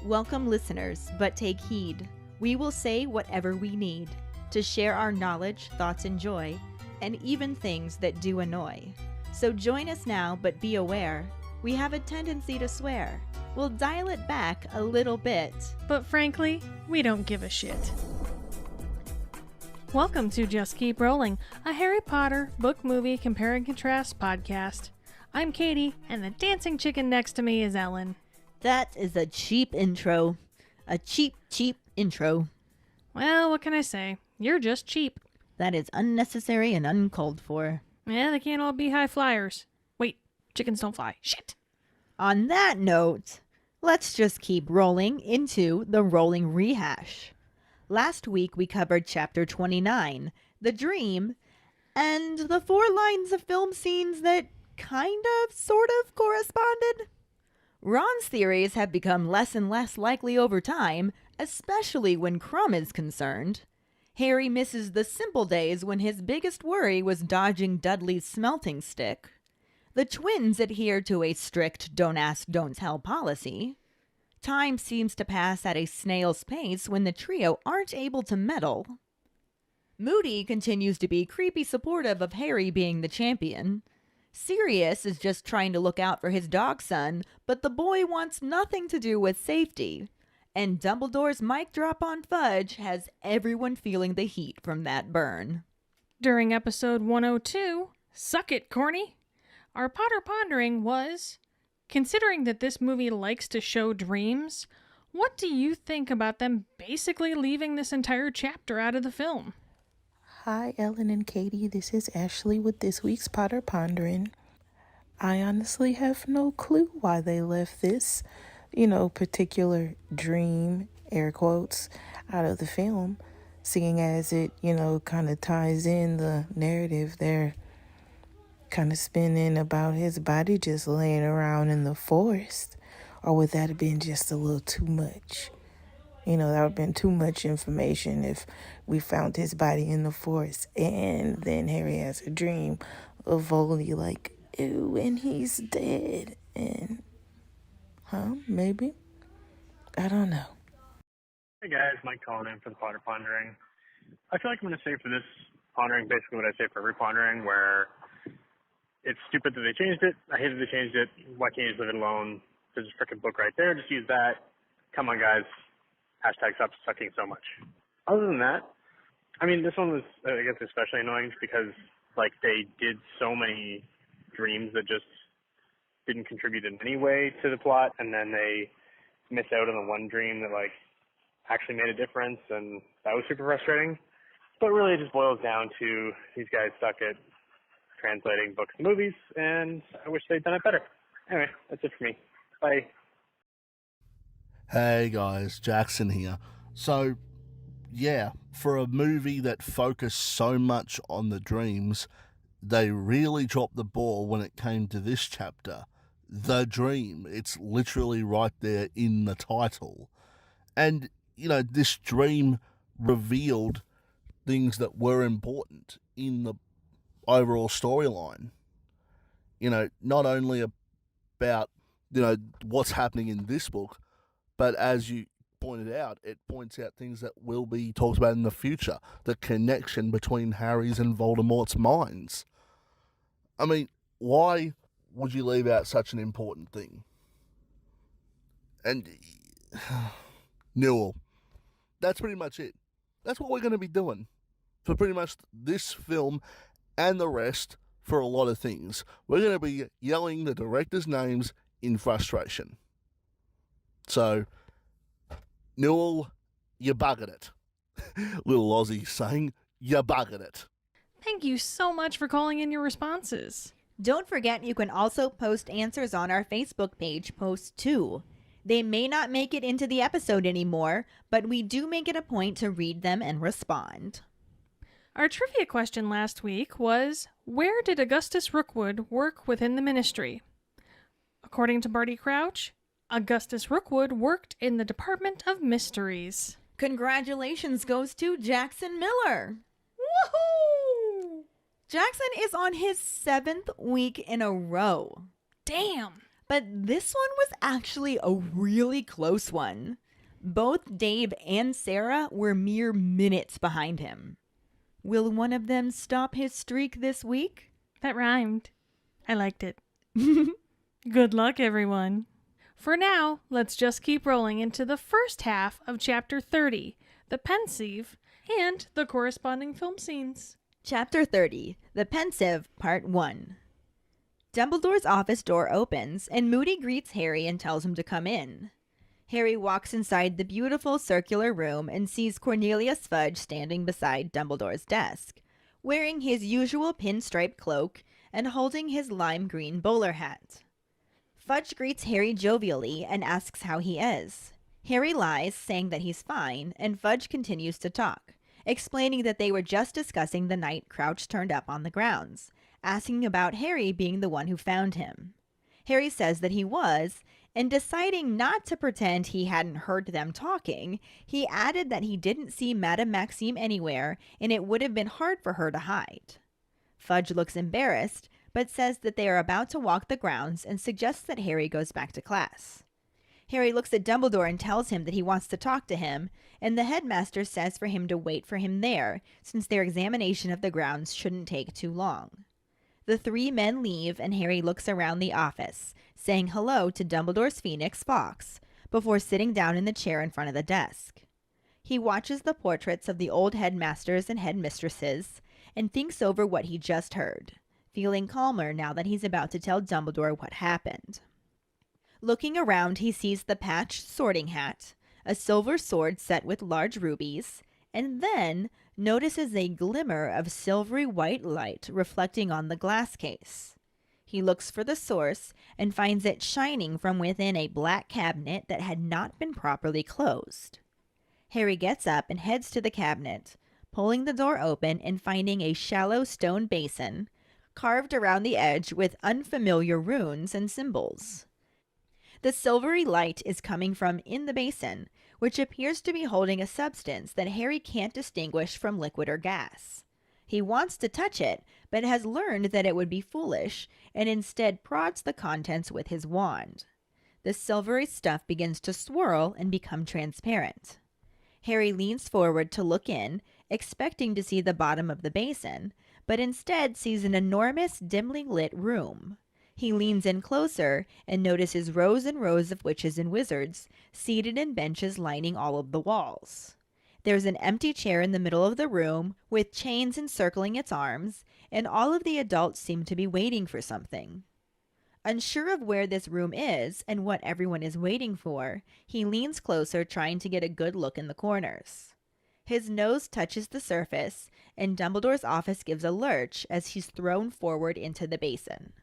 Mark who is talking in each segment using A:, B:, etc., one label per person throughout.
A: Welcome, listeners, but take heed. We will say whatever we need to share our knowledge, thoughts, and joy, and even things that do annoy. So join us now, but be aware, we have a tendency to swear. We'll dial it back a little bit.
B: But frankly, we don't give a shit. Welcome to Just Keep Rolling, a Harry Potter book movie compare and contrast podcast. I'm Katie, and the dancing chicken next to me is Ellen.
A: That is a cheap intro. A cheap intro.
B: Well, what can I say? You're just cheap.
A: That is unnecessary and uncalled for.
B: Yeah, they can't all be high flyers. Wait, chickens don't fly. Shit.
A: On that note, let's just keep rolling into the rolling rehash. Last week we covered chapter 29, The Dream, and the 4 lines of film scenes that kind of, sort of corresponded. Ron's theories have become less and less likely over time, especially when Crumb is concerned. Harry misses the simple days when his biggest worry was dodging Dudley's smelting stick. The twins adhere to a strict don't ask, don't tell policy. Time seems to pass at a snail's pace when the trio aren't able to meddle. Moody continues to be creepy supportive of Harry being the champion. Sirius is just trying to look out for his dog son, but the boy wants nothing to do with safety. And Dumbledore's mic drop on Fudge has everyone feeling the heat from that burn.
B: During episode 102, Suck It, Corny, our Potter Pondering was, considering that this movie likes to show dreams, what do you think about them basically leaving this entire chapter out of the film?
C: Hi, Ellen and Keighty. This is Ashley with this week's Potter Pondering. I honestly have no clue why they left this, particular dream, air quotes, out of the film, seeing as it, kind of ties in the narrative they're kind of spinning about his body just laying around in the forest. Or would that have been just a little too much? That would have been too much information if we found his body in the forest and then Harry has a dream of Voldy ew, and he's dead. And, maybe? I don't know.
D: Hey guys, Mike calling in for the Potter Pondering. I feel like I'm going to say for this pondering basically what I say for every pondering, where it's stupid that they changed it. I hated they changed it. Why can't you just leave it alone? There's a freaking book right there. Just use that. Come on, guys. Hashtag stop sucking so much. Other than that, this one was, I guess, especially annoying because, they did so many dreams that just didn't contribute in any way to the plot, and then they miss out on the one dream that, actually made a difference, and that was super frustrating. But really, it just boils down to these guys suck at translating books and movies, and I wish they'd done it better. Anyway, that's it for me. Bye.
E: Hey guys, Jackson here. So, yeah, for a movie that focused so much on the dreams, they really dropped the ball when it came to this chapter. The Dream. It's literally right there in the title. And, this dream revealed things that were important in the overall storyline. Not only about, what's happening in this book, but as you pointed out, it points out things that will be talked about in the future. The connection between Harry's and Voldemort's minds. Why would you leave out such an important thing? And Newell. That's pretty much it. That's what we're going to be doing for pretty much this film and the rest for a lot of things. We're going to be yelling the directors' names in frustration. So, Newell, you buggered it. Little Aussie saying, you buggered it.
B: Thank you so much for calling in your responses.
A: Don't forget you can also post answers on our Facebook page, Post 2. They may not make it into the episode anymore, but we do make it a point to read them and respond.
B: Our trivia question last week was, where did Augustus Rookwood work within the Ministry? According to Barty Crouch, Augustus Rookwood worked in the Department of Mysteries.
A: Congratulations goes to Jackson Miller.
B: Woohoo!
A: Jackson is on his 7th week in a row.
B: Damn.
A: But this one was actually a really close one. Both Dave and Sarah were mere minutes behind him. Will one of them stop his streak this week?
B: That rhymed. I liked it. Good luck, everyone. For now, let's just keep rolling into the first half of Chapter 30, the Pensieve, and the corresponding film scenes.
A: Chapter 30, The Pensieve, Part 1. Dumbledore's office door opens, and Moody greets Harry and tells him to come in. Harry walks inside the beautiful circular room and sees Cornelius Fudge standing beside Dumbledore's desk, wearing his usual pinstripe cloak and holding his lime green bowler hat. Fudge greets Harry jovially and asks how he is. Harry lies, saying that he's fine, and Fudge continues to talk, explaining that they were just discussing the night Crouch turned up on the grounds, asking about Harry being the one who found him. Harry says that he was, and deciding not to pretend he hadn't heard them talking, he added that he didn't see Madame Maxime anywhere, and it would have been hard for her to hide. Fudge looks embarrassed, but says that they are about to walk the grounds and suggests that Harry goes back to class. Harry looks at Dumbledore and tells him that he wants to talk to him, and the headmaster says for him to wait for him there, since their examination of the grounds shouldn't take too long. The three men leave, and Harry looks around the office, saying hello to Dumbledore's Phoenix, Fawkes, before sitting down in the chair in front of the desk. He watches the portraits of the old headmasters and headmistresses, and thinks over what he just heard, feeling calmer now that he's about to tell Dumbledore what happened. Looking around, he sees the patched sorting hat, a silver sword set with large rubies, and then notices a glimmer of silvery white light reflecting on the glass case. He looks for the source and finds it shining from within a black cabinet that had not been properly closed. Harry gets up and heads to the cabinet, pulling the door open and finding a shallow stone basin, carved around the edge with unfamiliar runes and symbols. The silvery light is coming from in the basin, which appears to be holding a substance that Harry can't distinguish from liquid or gas. He wants to touch it, but has learned that it would be foolish, and instead prods the contents with his wand. The silvery stuff begins to swirl and become transparent. Harry leans forward to look in, expecting to see the bottom of the basin, but instead sees an enormous, dimly lit room. He leans in closer and notices rows and rows of witches and wizards seated in benches lining all of the walls. There's an empty chair in the middle of the room with chains encircling its arms, and all of the adults seem to be waiting for something. Unsure of where this room is and what everyone is waiting for, he leans closer, trying to get a good look in the corners. His nose touches the surface, and Dumbledore's office gives a lurch as he's thrown forward into the basin.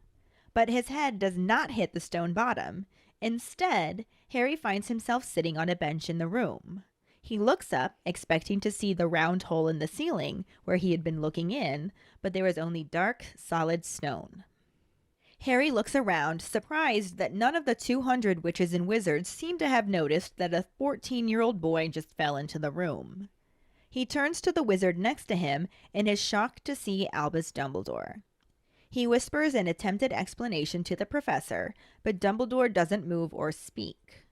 A: But his head does not hit the stone bottom. Instead, Harry finds himself sitting on a bench in the room. He looks up, expecting to see the round hole in the ceiling where he had been looking in, but there is only dark, solid stone. Harry looks around, surprised that none of the 200 witches and wizards seem to have noticed that a 14-year-old boy just fell into the room. He turns to the wizard next to him and is shocked to see Albus Dumbledore. He whispers an attempted explanation to the professor, but Dumbledore doesn't move or speak.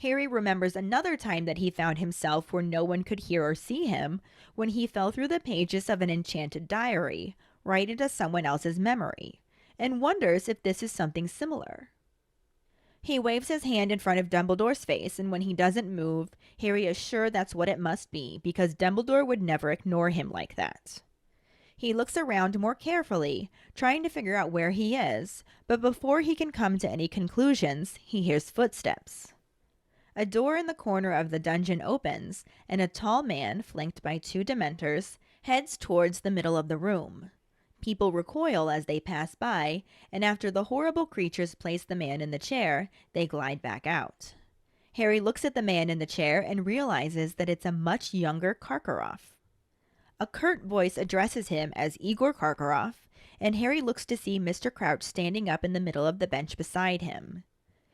A: Harry remembers another time that he found himself where no one could hear or see him, when he fell through the pages of an enchanted diary, right into someone else's memory, and wonders if this is something similar. He waves his hand in front of Dumbledore's face, and when he doesn't move, Harry is sure that's what it must be, because Dumbledore would never ignore him like that. He looks around more carefully, trying to figure out where he is, but before he can come to any conclusions, he hears footsteps. A door in the corner of the dungeon opens, and a tall man, flanked by 2 Dementors, heads towards the middle of the room. People recoil as they pass by, and after the horrible creatures place the man in the chair, they glide back out. Harry looks at the man in the chair and realizes that it's a much younger Karkaroff. A curt voice addresses him as Igor Karkaroff, and Harry looks to see Mr. Crouch standing up in the middle of the bench beside him.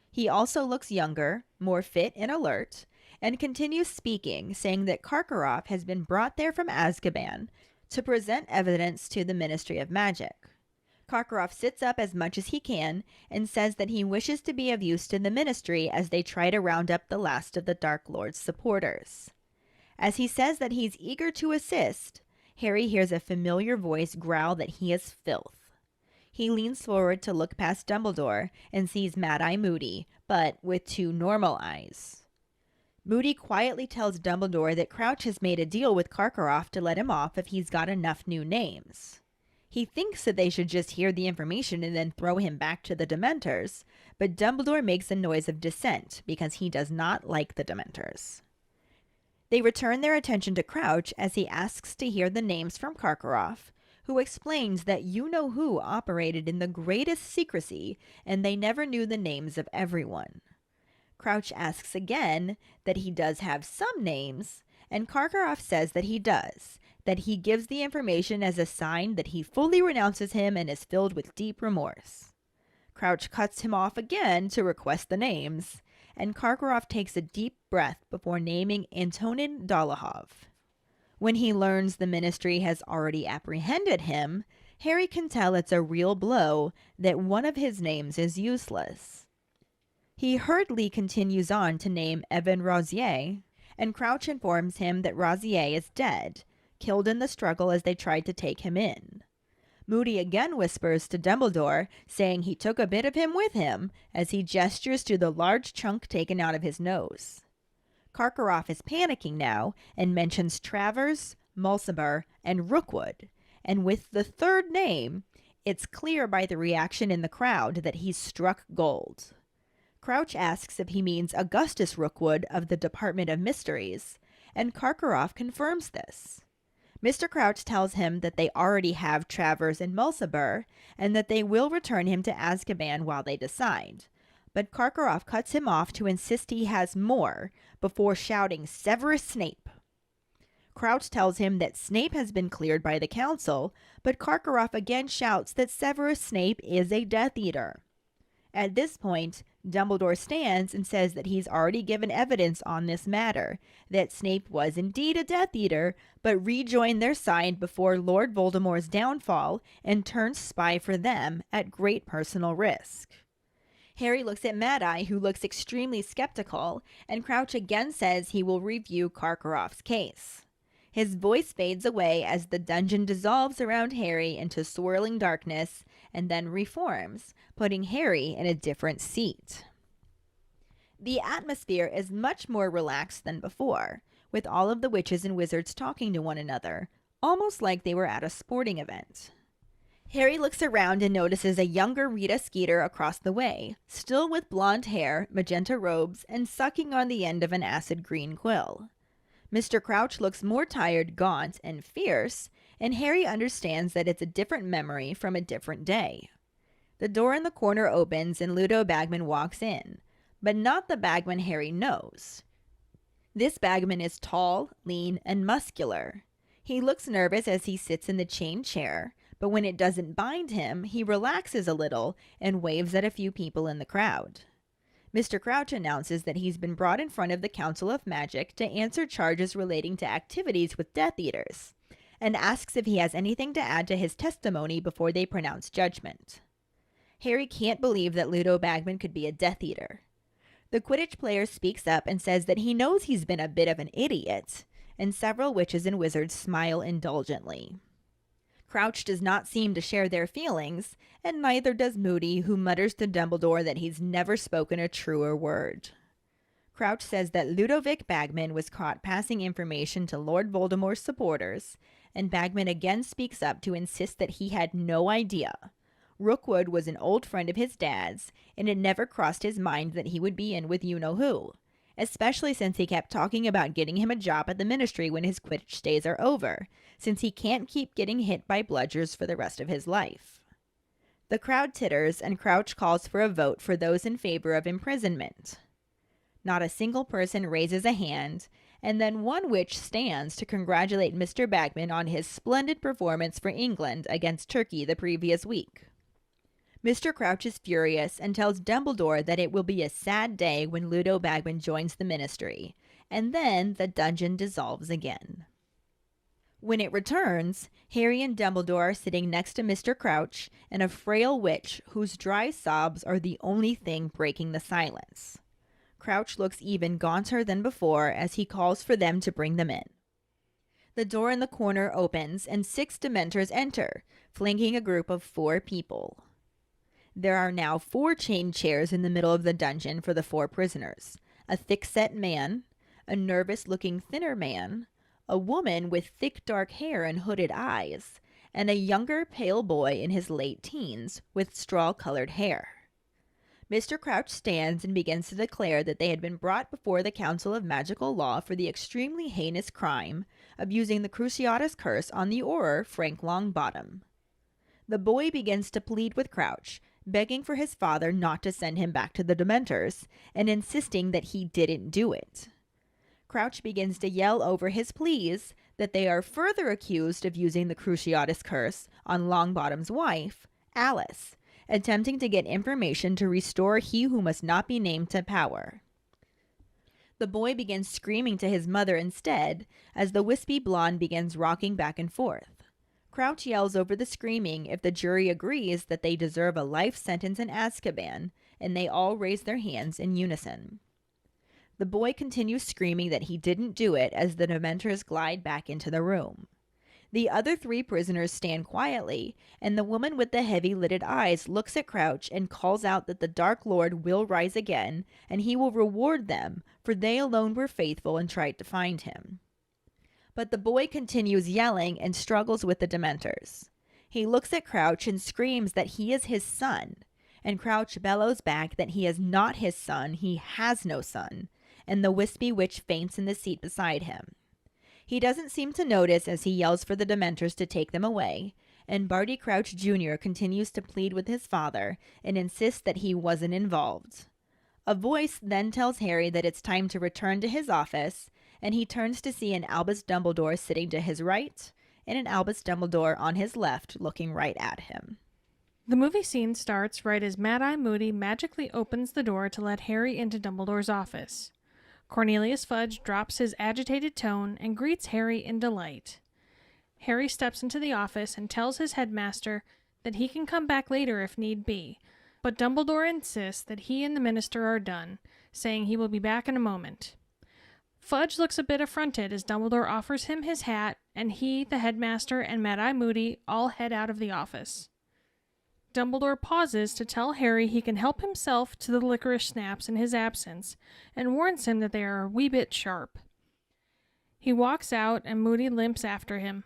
A: He also looks younger, more fit and alert, and continues speaking, saying that Karkaroff has been brought there from Azkaban to present evidence to the Ministry of Magic. Karkaroff sits up as much as he can and says that he wishes to be of use to the Ministry as they try to round up the last of the Dark Lord's supporters. As he says that he's eager to assist, Harry hears a familiar voice growl that he is filth. He leans forward to look past Dumbledore and sees Mad-Eye Moody, but with 2 normal eyes. Moody quietly tells Dumbledore that Crouch has made a deal with Karkaroff to let him off if he's got enough new names. He thinks that they should just hear the information and then throw him back to the Dementors, but Dumbledore makes a noise of dissent because he does not like the Dementors. They return their attention to Crouch as he asks to hear the names from Karkaroff, who explains that you-know-who operated in the greatest secrecy and they never knew the names of everyone. Crouch asks again that he does have some names, and Karkaroff says that he does, that he gives the information as a sign that he fully renounces him and is filled with deep remorse. Crouch cuts him off again to request the names, and Karkaroff takes a deep breath before naming Antonin Dolohov. When he learns the Ministry has already apprehended him, Harry can tell it's a real blow that one of his names is useless. He hurriedly continues on to name Evan Rosier, and Crouch informs him that Rosier is dead, killed in the struggle as they tried to take him in. Moody again whispers to Dumbledore, saying he took a bit of him with him, as he gestures to the large chunk taken out of his nose. Karkaroff is panicking now and mentions Travers, Mulciber, and Rookwood, and with the 3rd name, it's clear by the reaction in the crowd that he's struck gold. Crouch asks if he means Augustus Rookwood of the Department of Mysteries, and Karkaroff confirms this. Mr. Crouch tells him that they already have Travers and Mulciber, and that they will return him to Azkaban while they decide. But Karkaroff cuts him off to insist he has more, before shouting Severus Snape. Crouch tells him that Snape has been cleared by the Council, but Karkaroff again shouts that Severus Snape is a Death Eater. At this point, Dumbledore stands and says that he's already given evidence on this matter, that Snape was indeed a Death Eater, but rejoined their side before Lord Voldemort's downfall and turned spy for them at great personal risk. Harry looks at Mad-Eye, who looks extremely skeptical, and Crouch again says he will review Karkaroff's case. His voice fades away as the dungeon dissolves around Harry into swirling darkness and then reforms, putting Harry in a different seat. The atmosphere is much more relaxed than before, with all of the witches and wizards talking to one another, almost like they were at a sporting event. Harry looks around and notices a younger Rita Skeeter across the way, still with blonde hair, magenta robes, and sucking on the end of an acid green quill. Mr. Crouch looks more tired, gaunt, and fierce, and Harry understands that it's a different memory from a different day. The door in the corner opens and Ludo Bagman walks in, but not the Bagman Harry knows. This Bagman is tall, lean, and muscular. He looks nervous as he sits in the chain chair, but when it doesn't bind him, he relaxes a little and waves at a few people in the crowd. Mr. Crouch announces that he's been brought in front of the Council of Magic to answer charges relating to activities with Death Eaters, and asks if he has anything to add to his testimony before they pronounce judgment. Harry can't believe that Ludo Bagman could be a Death Eater. The Quidditch player speaks up and says that he knows he's been a bit of an idiot, and several witches and wizards smile indulgently. Crouch does not seem to share their feelings, and neither does Moody, who mutters to Dumbledore that he's never spoken a truer word. Crouch says that Ludovic Bagman was caught passing information to Lord Voldemort's supporters, and Bagman again speaks up to insist that he had no idea. Rookwood was an old friend of his dad's, and it never crossed his mind that he would be in with you-know-who, especially since he kept talking about getting him a job at the Ministry when his Quidditch days are over, since he can't keep getting hit by bludgers for the rest of his life. The crowd titters, and Crouch calls for a vote for those in favor of imprisonment. Not a single person raises a hand, and then one witch stands to congratulate Mr. Bagman on his splendid performance for England against Turkey the previous week. Mr. Crouch is furious and tells Dumbledore that it will be a sad day when Ludo Bagman joins the Ministry, and then the dungeon dissolves again. When it returns, Harry and Dumbledore are sitting next to Mr. Crouch and a frail witch whose dry sobs are the only thing breaking the silence. Crouch looks even gaunter than before as he calls for them to bring them in. The door in the corner opens and 6 Dementors enter, flanking a group of 4 people. There are now 4 chained chairs in the middle of the dungeon for the 4 prisoners. A thick-set man, a nervous-looking thinner man, a woman with thick dark hair and hooded eyes, and a younger pale boy in his late teens with straw-colored hair. Mr. Crouch stands and begins to declare that they had been brought before the Council of Magical Law for the extremely heinous crime of using the Cruciatus Curse on the Auror Frank Longbottom. The boy begins to plead with Crouch, begging for his father not to send him back to the Dementors, and insisting that he didn't do it. Crouch begins to yell over his pleas that they are further accused of using the Cruciatus Curse on Longbottom's wife, Alice, attempting to get information to restore he who must not be named to power. The boy begins screaming to his mother instead as the wispy blonde begins rocking back and forth. Crouch yells over the screaming if the jury agrees that they deserve a life sentence in Azkaban, and they all raise their hands in unison. The boy continues screaming that he didn't do it as the Dementors glide back into the room. The other 3 prisoners stand quietly, and the woman with the heavy-lidded eyes looks at Crouch and calls out that the Dark Lord will rise again, and he will reward them, for they alone were faithful and tried to find him. But the boy continues yelling and struggles with the Dementors. He looks at Crouch and screams that he is his son, and Crouch bellows back that he is not his son, he has no son, and the wispy witch faints in the seat beside him. He doesn't seem to notice as he yells for the Dementors to take them away, and Barty Crouch Jr. continues to plead with his father and insists that he wasn't involved. A voice then tells Harry that it's time to return to his office, and he turns to see an Albus Dumbledore sitting to his right and an Albus Dumbledore on his left looking right at him.
B: The movie scene starts right as Mad-Eye Moody magically opens the door to let Harry into Dumbledore's office. Cornelius Fudge drops his agitated tone and greets Harry in delight. Harry steps into the office and tells his headmaster that he can come back later if need be, but Dumbledore insists that he and the minister are done, saying he will be back in a moment. Fudge looks a bit affronted as Dumbledore offers him his hat, and he, the headmaster, and Mad-Eye Moody all head out of the office. Dumbledore pauses to tell Harry he can help himself to the licorice snaps in his absence, and warns him that they are a wee bit sharp. He walks out, and Moody limps after him,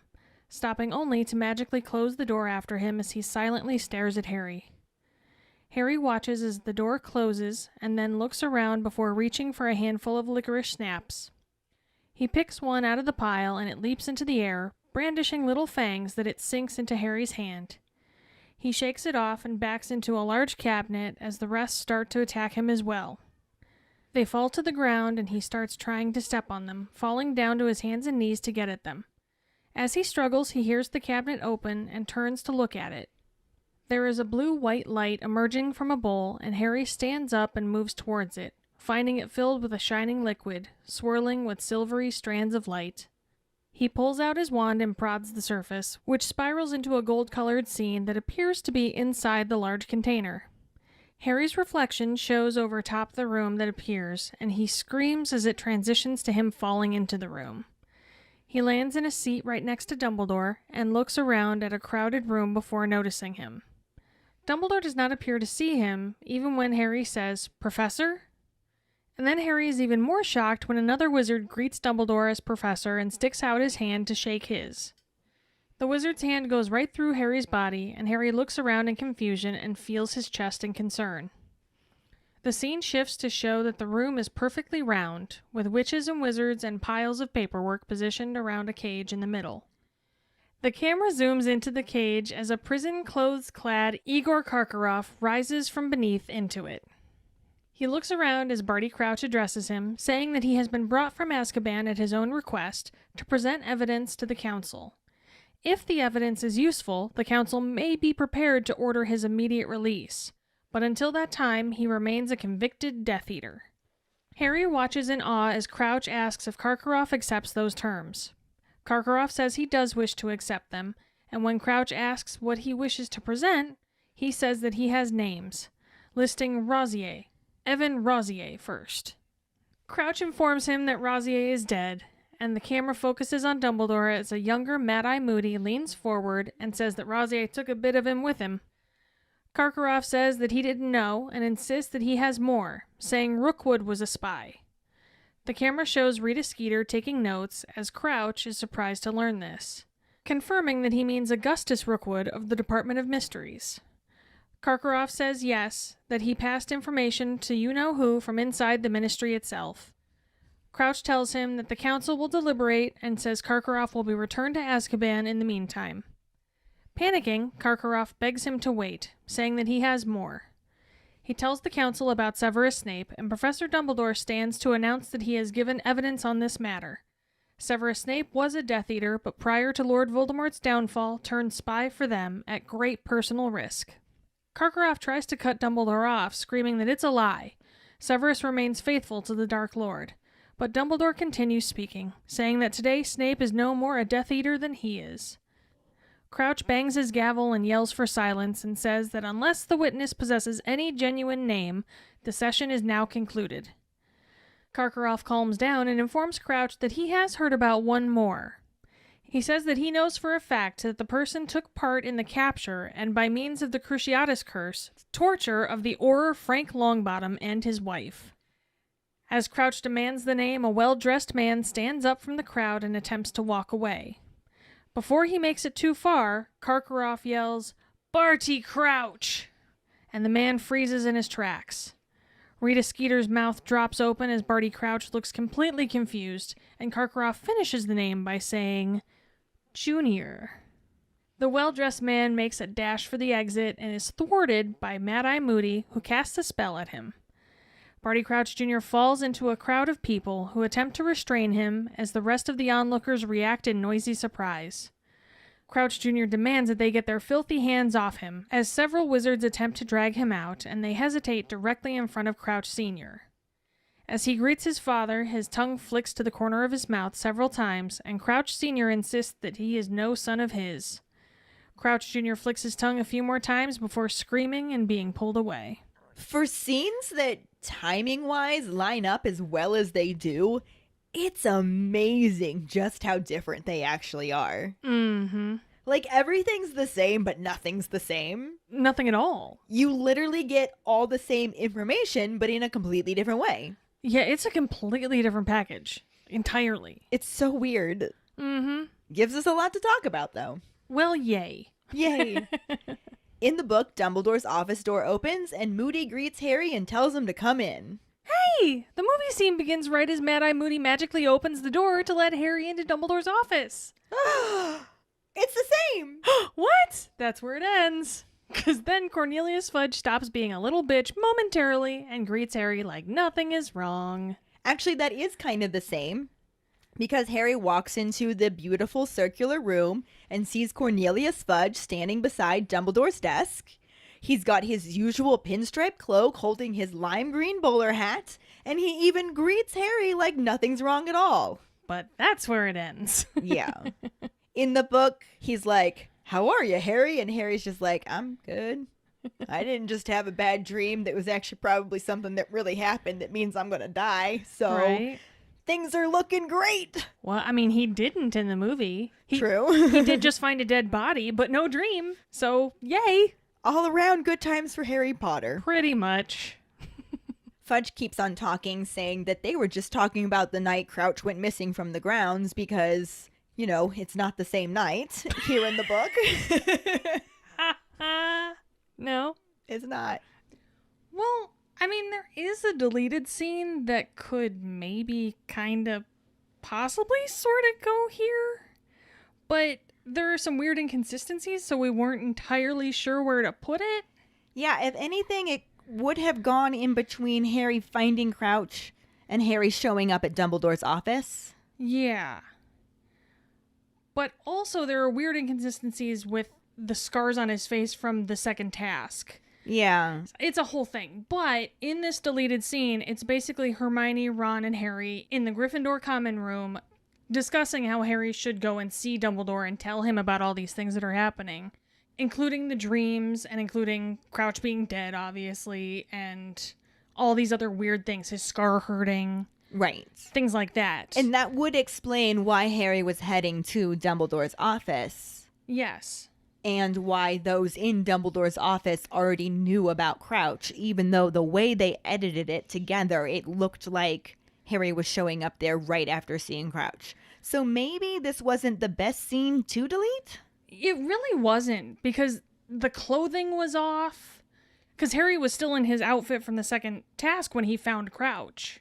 B: stopping only to magically close the door after him as he silently stares at Harry. Harry watches as the door closes, and then looks around before reaching for a handful of licorice snaps. He picks one out of the pile, and it leaps into the air, brandishing little fangs that it sinks into Harry's hand. He shakes it off and backs into a large cabinet as the rest start to attack him as well. They fall to the ground and he starts trying to step on them, falling down to his hands and knees to get at them. As he struggles, he hears the cabinet open and turns to look at it. There is a blue-white light emerging from a bowl, and Harry stands up and moves towards it, finding it filled with a shining liquid, swirling with silvery strands of light. He pulls out his wand and prods the surface, which spirals into a gold-colored scene that appears to be inside the large container. Harry's reflection shows over top the room that appears, and he screams as it transitions to him falling into the room. He lands in a seat right next to Dumbledore and looks around at a crowded room before noticing him. Dumbledore does not appear to see him, even when Harry says, "Professor?" And then Harry is even more shocked when another wizard greets Dumbledore as Professor and sticks out his hand to shake his. The wizard's hand goes right through Harry's body, and Harry looks around in confusion and feels his chest in concern. The scene shifts to show that the room is perfectly round, with witches and wizards and piles of paperwork positioned around a cage in the middle. The camera zooms into the cage as a prison-clothes-clad Igor Karkaroff rises from beneath into it. He looks around as Barty Crouch addresses him, saying that he has been brought from Azkaban at his own request to present evidence to the council. If the evidence is useful, the council may be prepared to order his immediate release, but until that time, he remains a convicted Death Eater. Harry watches in awe as Crouch asks if Karkaroff accepts those terms. Karkaroff says he does wish to accept them, and when Crouch asks what he wishes to present, he says that he has names, listing Rosier, Evan Rosier first. Crouch informs him that Rosier is dead, and the camera focuses on Dumbledore as a younger Mad-Eye Moody leans forward and says that Rosier took a bit of him with him. Karkaroff says that he didn't know and insists that he has more, saying Rookwood was a spy. The camera shows Rita Skeeter taking notes as Crouch is surprised to learn this, confirming that he means Augustus Rookwood of the Department of Mysteries. Karkaroff says yes, that he passed information to you-know-who from inside the Ministry itself. Crouch tells him that the council will deliberate and says Karkaroff will be returned to Azkaban in the meantime. Panicking, Karkaroff begs him to wait, saying that he has more. He tells the council about Severus Snape, and Professor Dumbledore stands to announce that he has given evidence on this matter. Severus Snape was a Death Eater, but prior to Lord Voldemort's downfall, turned spy for them at great personal risk. Karkaroff tries to cut Dumbledore off, screaming that it's a lie. Severus remains faithful to the Dark Lord, but Dumbledore continues speaking, saying that today Snape is no more a Death Eater than he is. Crouch bangs his gavel and yells for silence and says that unless the witness possesses any genuine name, the session is now concluded. Karkaroff calms down and informs Crouch that he has heard about one more. He says that he knows for a fact that the person took part in the capture and, by means of the Cruciatus Curse, torture of the Auror Frank Longbottom and his wife. As Crouch demands the name, a well-dressed man stands up from the crowd and attempts to walk away. Before he makes it too far, Karkaroff yells, "Barty Crouch!" and the man freezes in his tracks. Rita Skeeter's mouth drops open as Barty Crouch looks completely confused, and Karkaroff finishes the name by saying, "Junior." The well-dressed man makes a dash for the exit and is thwarted by Mad-Eye Moody, who casts a spell at him. Barty Crouch Jr. falls into a crowd of people who attempt to restrain him as the rest of the onlookers react in noisy surprise. Crouch Jr. demands that they get their filthy hands off him, as several wizards attempt to drag him out, and they hesitate directly in front of Crouch Sr. As he greets his father, his tongue flicks to the corner of his mouth several times, and Crouch Sr. insists that he is no son of his. Crouch Jr. flicks his tongue a few more times before screaming and being pulled away.
A: For scenes that timing-wise line up as well as they do, it's amazing just how different they actually are.
B: Mm-hmm.
A: Like, everything's the same, but nothing's the same.
B: Nothing at all.
A: You literally get all the same information, but in a completely different way.
B: Yeah, it's a completely different package. Entirely.
A: It's so weird.
B: Mm-hmm.
A: Gives us a lot to talk about, though.
B: Well, yay.
A: Yay. In the book, Dumbledore's office door opens, and Moody greets Harry and tells him to come in.
B: Hey! The movie scene begins right as Mad-Eye Moody magically opens the door to let Harry into Dumbledore's office.
A: It's the same!
B: What? That's where it ends. Because then Cornelius Fudge stops being a little bitch momentarily and greets Harry like nothing is wrong.
A: Actually, that is kind of the same. Because Harry walks into the beautiful circular room and sees Cornelius Fudge standing beside Dumbledore's desk. He's got his usual pinstripe cloak holding his lime green bowler hat, and he even greets Harry like nothing's wrong at all.
B: But that's where it ends.
A: Yeah. In the book, he's like, "How are you, Harry?" And Harry's just like, "I'm good. I didn't just have a bad dream that was actually probably something that really happened that means I'm going to die. So
B: Right?
A: things are looking great."
B: Well, I mean, he didn't in the movie.
A: True.
B: He did just find a dead body, but no dream. So, yay.
A: All around good times for Harry Potter.
B: Pretty much.
A: Fudge keeps on talking, saying that they were just talking about the night Crouch went missing from the grounds because, you know, it's not the same night here in the book.
B: No.
A: It's not.
B: Well, I mean, there is a deleted scene that could maybe kind of possibly sort of go here. But there are some weird inconsistencies, so we weren't entirely sure where to put it.
A: Yeah, if anything, it would have gone in between Harry finding Crouch and Harry showing up at Dumbledore's office.
B: Yeah. But also there are weird inconsistencies with the scars on his face from the second task.
A: Yeah.
B: It's a whole thing. But in this deleted scene, it's basically Hermione, Ron, and Harry in the Gryffindor common room discussing how Harry should go and see Dumbledore and tell him about all these things that are happening, including the dreams and including Crouch being dead, obviously, and all these other weird things, his scar hurting,
A: Right.
B: things like that.
A: And that would explain why Harry was heading to Dumbledore's office
B: yes.
A: and why those in Dumbledore's office already knew about Crouch, even though the way they edited it together, it looked like Harry was showing up there right after seeing Crouch. So maybe this wasn't the best scene to delete?
B: It really wasn't, because the clothing was off. Because Harry was still in his outfit from the second task when he found Crouch.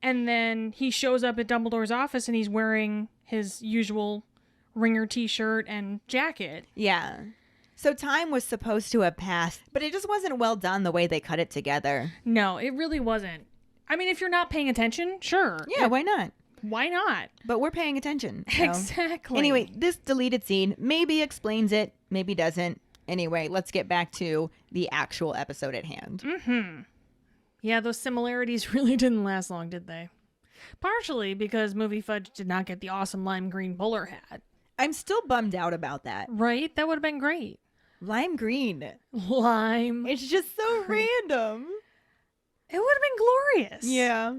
B: And then he shows up at Dumbledore's office and he's wearing his usual ringer t-shirt and jacket.
A: Yeah. So time was supposed to have passed, but it just wasn't well done the way they cut it together.
B: No, it really wasn't. I mean, if you're not paying attention, sure.
A: Yeah, why not?
B: Why not?
A: But we're paying attention. So.
B: Exactly.
A: Anyway, this deleted scene maybe explains it, maybe doesn't. Anyway, let's get back to the actual episode at hand.
B: Mm-hmm. Yeah, those similarities really didn't last long, did they? Partially because Movie Fudge did not get the awesome lime green bowler hat.
A: I'm still bummed out about that.
B: Right? That would have been great.
A: Lime green.
B: Lime.
A: It's just so random.
B: It would have been glorious.
A: Yeah.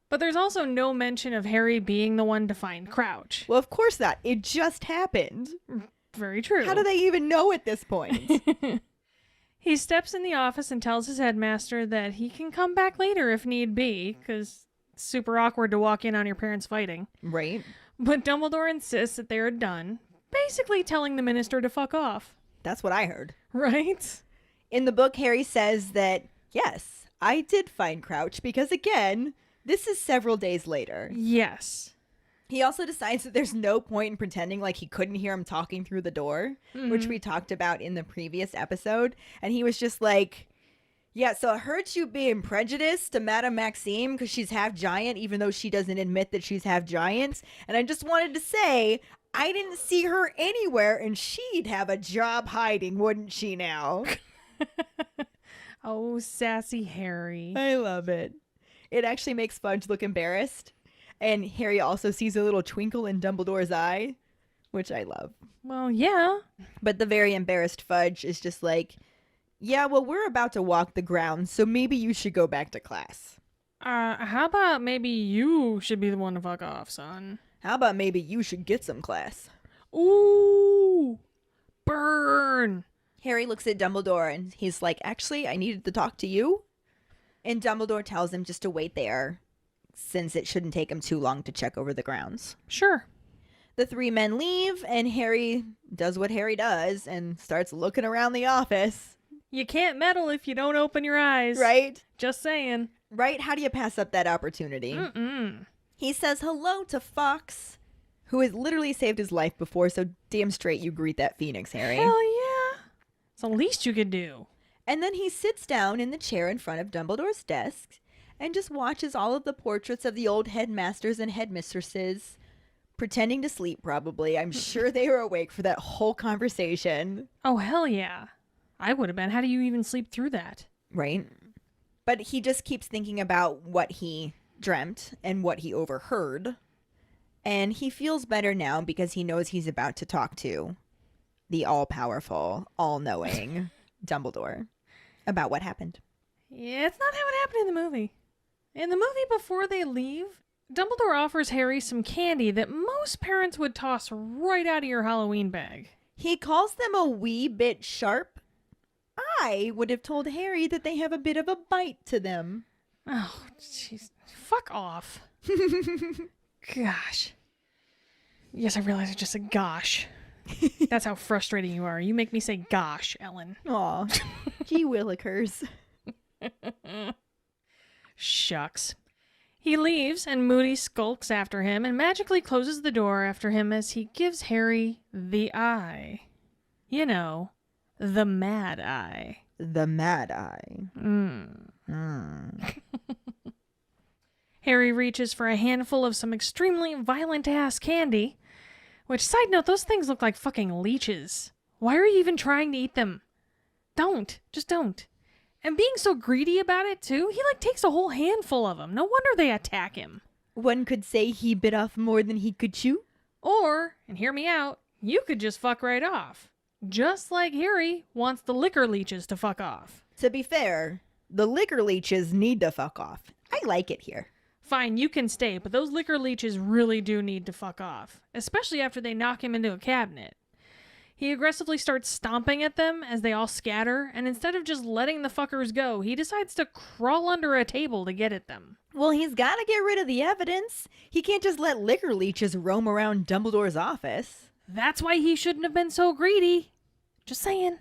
B: But there's also no mention of Harry being the one to find Crouch.
A: Well, of course not. It just happened.
B: Very true.
A: How do they even know at this point?
B: He steps in the office and tells his headmaster that he can come back later if need be, because it's super awkward to walk in on your parents fighting.
A: Right.
B: But Dumbledore insists that they are done, basically telling the minister to fuck off.
A: That's what I heard.
B: Right?
A: In the book, Harry says that, yes, I did find Crouch because, again, this is several days later.
B: Yes.
A: He also decides that there's no point in pretending like he couldn't hear him talking through the door, which we talked about in the previous episode. And he was just like, yeah, so it hurts you being prejudiced to Madame Maxime because she's half giant, even though she doesn't admit that she's half giant. And I just wanted to say, I didn't see her anywhere, and she'd have a job hiding, wouldn't she now?
B: Oh, sassy Harry.
A: I love it. It actually makes Fudge look embarrassed. And Harry also sees a little twinkle in Dumbledore's eye, which I love.
B: Well, yeah.
A: But the very embarrassed Fudge is just like, yeah, well, we're about to walk the grounds, so maybe you should go back to class.
B: How about maybe you should be the one to fuck off, son?
A: How about maybe you should get some class?
B: Ooh! Burn!
A: Harry looks at Dumbledore and he's like, actually, I needed to talk to you. And Dumbledore tells him just to wait there, since it shouldn't take him too long to check over the grounds.
B: Sure.
A: The three men leave, and Harry does what Harry does and starts looking around the office.
B: You can't meddle if you don't open your eyes.
A: Right?
B: Just saying.
A: Right? How do you pass up that opportunity?
B: Mm-mm.
A: He says hello to Fawkes, who has literally saved his life before, so damn straight you greet that phoenix, Harry.
B: Hell yeah. It's the least you could do.
A: And then he sits down in the chair in front of Dumbledore's desk and just watches all of the portraits of the old headmasters and headmistresses, pretending to sleep probably. I'm sure they were awake for that whole conversation.
B: Oh, hell yeah. I would have been. How do you even sleep through that?
A: Right? But he just keeps thinking about what he dreamt and what he overheard. And he feels better now because he knows he's about to talk to the all-powerful, all-knowing Dumbledore about what happened.
B: Yeah, it's not how it happened in the movie. In the movie, before they leave, Dumbledore offers Harry some candy that most parents would toss right out of your Halloween bag.
A: He calls them a wee bit sharp. I would have told Harry that they have a bit of a bite to them.
B: Oh, jeez. Fuck off. Gosh. Yes, I realize I just said gosh. That's how frustrating you are. You make me say gosh, Ellen.
A: Aw, gee willikers.
B: Shucks. He leaves, and Moody skulks after him and magically closes the door after him as he gives Harry the eye. You know, the mad eye.
A: The mad eye.
B: Harry reaches for a handful of some extremely violent-ass candy. Which, side note, those things look like fucking leeches. Why are you even trying to eat them? Don't. Just don't. And being so greedy about it, too, he, takes a whole handful of them. No wonder they attack him.
A: One could say he bit off more than he could chew.
B: Or, and hear me out, you could just fuck right off. Just like Harry wants the liquor leeches to fuck off.
A: To be fair, the liquor leeches need to fuck off. I like it here.
B: Fine, you can stay, but those liquor leeches really do need to fuck off. Especially after they knock him into a cabinet. He aggressively starts stomping at them as they all scatter, and instead of just letting the fuckers go, he decides to crawl under a table to get at them.
A: Well, he's got to get rid of the evidence. He can't just let liquor leeches roam around Dumbledore's office.
B: That's why he shouldn't have been so greedy. Just saying.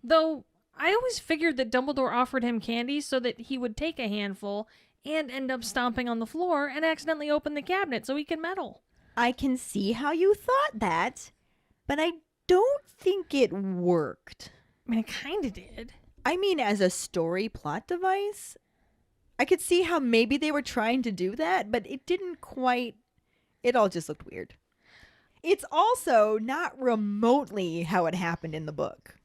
B: Though, I always figured that Dumbledore offered him candy so that he would take a handful and end up stomping on the floor and accidentally open the cabinet so he can meddle.
A: I can see how you thought that, but I don't think it worked.
B: I mean, it kind of did.
A: I mean, as a story plot device, I could see how maybe they were trying to do that, but it didn't quite. It all just looked weird. It's also not remotely how it happened in the book.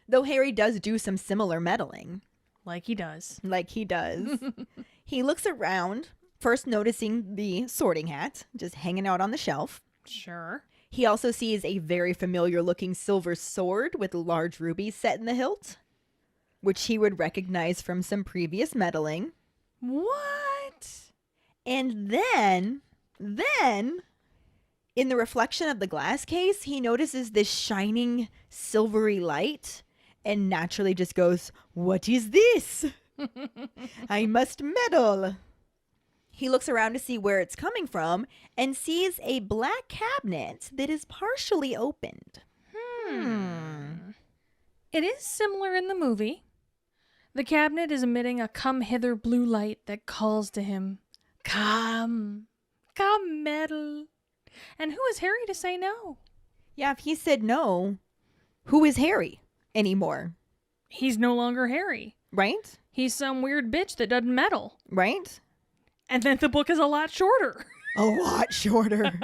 A: Though Harry does do some similar meddling.
B: Like he does.
A: Like he does. He looks around, first noticing the sorting hat just hanging out on the shelf.
B: Sure.
A: He also sees a very familiar looking silver sword with large rubies set in the hilt, which he would recognize from some previous meddling.
B: What?
A: And then, in the reflection of the glass case, he notices this shining silvery light and naturally just goes, "What is this? I must meddle." He looks around to see where it's coming from and sees a black cabinet that is partially opened.
B: It is similar in the movie. The cabinet is emitting a come hither blue light that calls to him, "Come, come meddle." And who is Harry to say no?
A: Yeah, if he said no, who is Harry anymore?
B: He's no longer Harry.
A: Right?
B: He's some weird bitch that doesn't meddle.
A: Right?
B: And then the book is a lot shorter.
A: A lot shorter.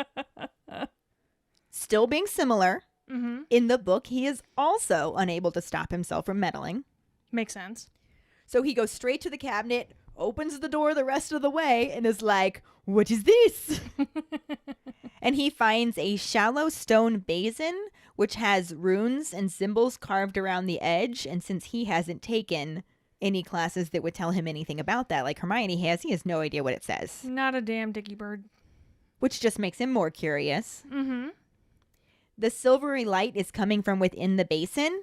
A: Still being similar, in the book, he is also unable to stop himself from meddling.
B: Makes sense.
A: So he goes straight to the cabinet, opens the door the rest of the way, and is like, "What is this?" And he finds a shallow stone basin, which has runes and symbols carved around the edge. And since he hasn't taken any classes that would tell him anything about that, like Hermione has, he has no idea what it says.
B: Not a damn dicky bird.
A: Which just makes him more curious.
B: Mm-hmm.
A: The silvery light is coming from within the basin,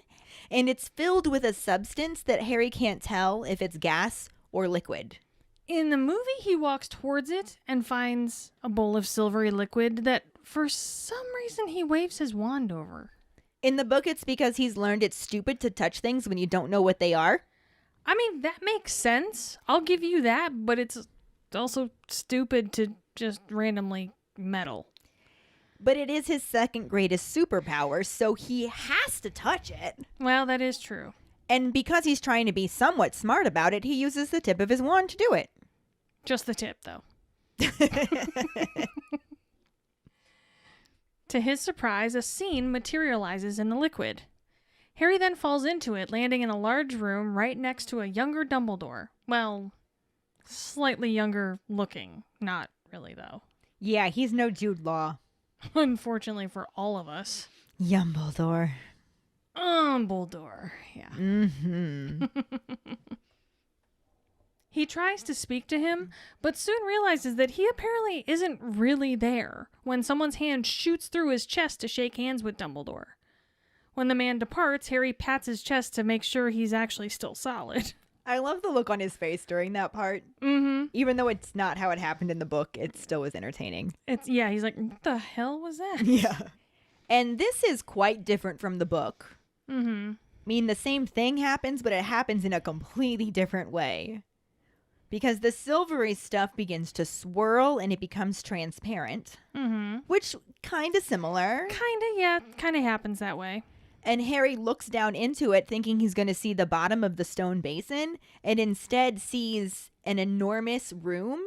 A: and it's filled with a substance that Harry can't tell if it's gas or liquid.
B: In the movie, he walks towards it and finds a bowl of silvery liquid that, for some reason, he waves his wand over.
A: In the book, it's because he's learned it's stupid to touch things when you don't know what they are.
B: I mean, that makes sense. I'll give you that, but it's also stupid to just randomly meddle.
A: But it is his second greatest superpower, so he has to touch it.
B: Well, that is true.
A: And because he's trying to be somewhat smart about it, he uses the tip of his wand to do it.
B: Just the tip, though. To his surprise, a scene materializes in the liquid. Harry then falls into it, landing in a large room right next to a younger Dumbledore. Well, slightly younger looking. Not really, though.
A: Yeah, he's no Jude Law.
B: Unfortunately for all of us.
A: Dumbledore.
B: Dumbledore, yeah.
A: Mm-hmm.
B: He tries to speak to him, but soon realizes that he apparently isn't really there when someone's hand shoots through his chest to shake hands with Dumbledore. When the man departs, Harry pats his chest to make sure he's actually still solid.
A: I love the look on his face during that part.
B: Mm-hmm.
A: Even though it's not how it happened in the book, it still was entertaining.
B: Yeah, he's like, what the hell was that?
A: Yeah. And this is quite different from the book.
B: Mm-hmm.
A: I mean, the same thing happens, but it happens in a completely different way. Because the silvery stuff begins to swirl and it becomes transparent.
B: Mm-hmm.
A: Which, kind of similar.
B: Kind of happens that way.
A: And Harry looks down into it thinking he's going to see the bottom of the stone basin and instead sees an enormous room.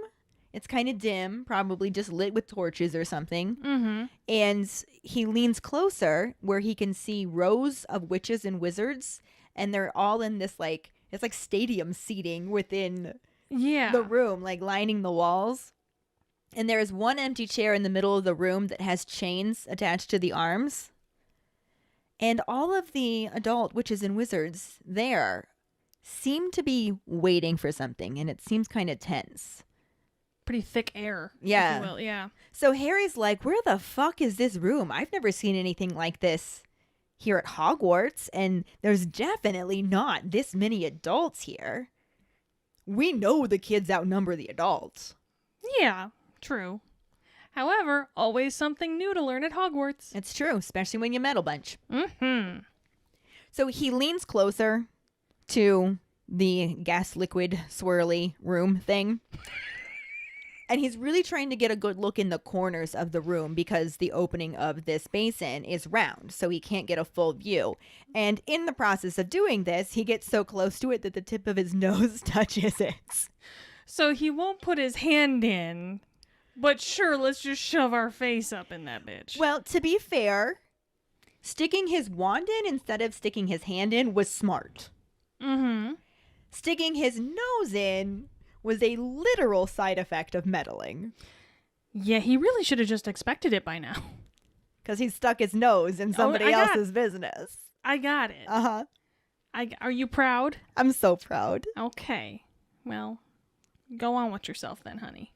A: It's kind of dim, probably just lit with torches or something.
B: Mm-hmm.
A: And he leans closer where he can see rows of witches and wizards. And they're all in this, like, it's like stadium seating within
B: Yeah.
A: the room, like lining the walls. And there is one empty chair in the middle of the room that has chains attached to the arms. And all of the adult witches and wizards there seem to be waiting for something, and it seems kind of tense.
B: Pretty thick air.
A: Yeah.
B: If you will. Yeah.
A: So Harry's like, where the fuck is this room? I've never seen anything like this here at Hogwarts, and there's definitely not this many adults here. We know the kids outnumber the adults.
B: Yeah, true. However, always something new to learn at Hogwarts.
A: It's true, especially when you met a bunch.
B: Mm-hmm.
A: So he leans closer to the gas liquid swirly room thing. And he's really trying to get a good look in the corners of the room because the opening of this basin is round, so he can't get a full view. And in the process of doing this, he gets so close to it that the tip of his nose touches it.
B: So he won't put his hand in, but sure, let's just shove our face up in that bitch.
A: Well, to be fair, sticking his wand in instead of sticking his hand in was smart.
B: Mm-hmm.
A: Sticking his nose in was a literal side effect of meddling.
B: Yeah, he really should have just expected it by now.
A: Because he stuck his nose in somebody else's business.
B: I got it.
A: Uh-huh.
B: Are you proud?
A: I'm so proud.
B: Okay. Well, go on with yourself then, honey.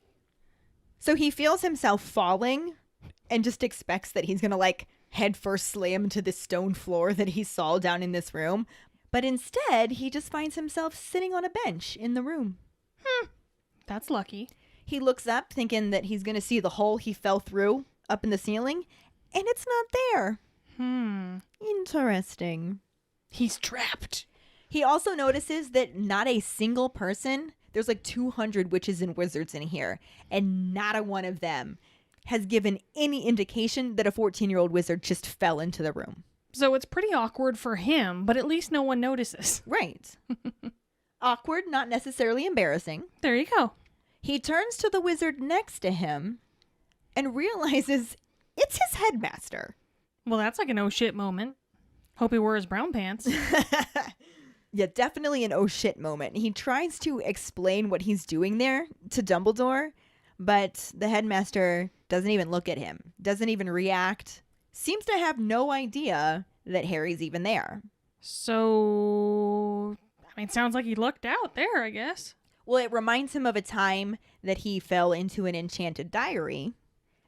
A: So he feels himself falling and just expects that he's going to like head first slam into this stone floor that he saw down in this room. But instead, he just finds himself sitting on a bench in the room.
B: That's lucky.
A: He looks up thinking that he's going to see the hole he fell through up in the ceiling, and it's not there. Interesting.
B: He's trapped.
A: He also notices that not a single person, there's like 200 witches and wizards in here, and not a one of them has given any indication that a 14-year-old wizard just fell into the room.
B: So it's pretty awkward for him, but at least no one notices.
A: Right. Awkward, not necessarily embarrassing.
B: There you go.
A: He turns to the wizard next to him and realizes it's his headmaster.
B: Well, that's like an oh shit moment. Hope he wore his brown pants.
A: Yeah, definitely an oh shit moment. He tries to explain what he's doing there to Dumbledore, but the headmaster doesn't even look at him, doesn't even react, seems to have no idea that Harry's even there.
B: So, I mean, sounds like he lucked out there, I guess.
A: Well, it reminds him of a time that he fell into an enchanted diary,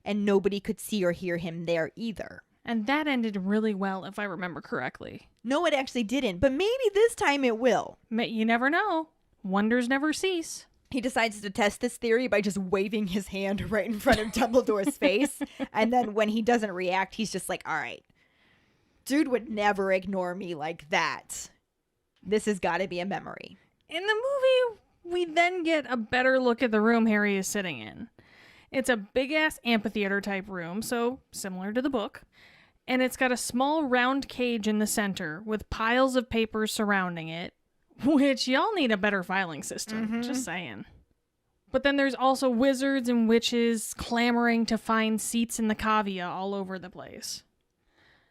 A: and nobody could see or hear him there either.
B: And that ended really well, if I remember correctly.
A: No, it actually didn't, but maybe this time it will.
B: You never know. Wonders never cease.
A: He decides to test this theory by just waving his hand right in front of Dumbledore's face. And then when he doesn't react, he's just like, all right, dude would never ignore me like that. This has got to be a memory.
B: In the movie, we then get a better look at the room Harry is sitting in. It's a big-ass amphitheater type room, so similar to the book. And it's got a small round cage in the center with piles of papers surrounding it, which y'all need a better filing system, just saying. But then there's also wizards and witches clamoring to find seats in the cavea all over the place.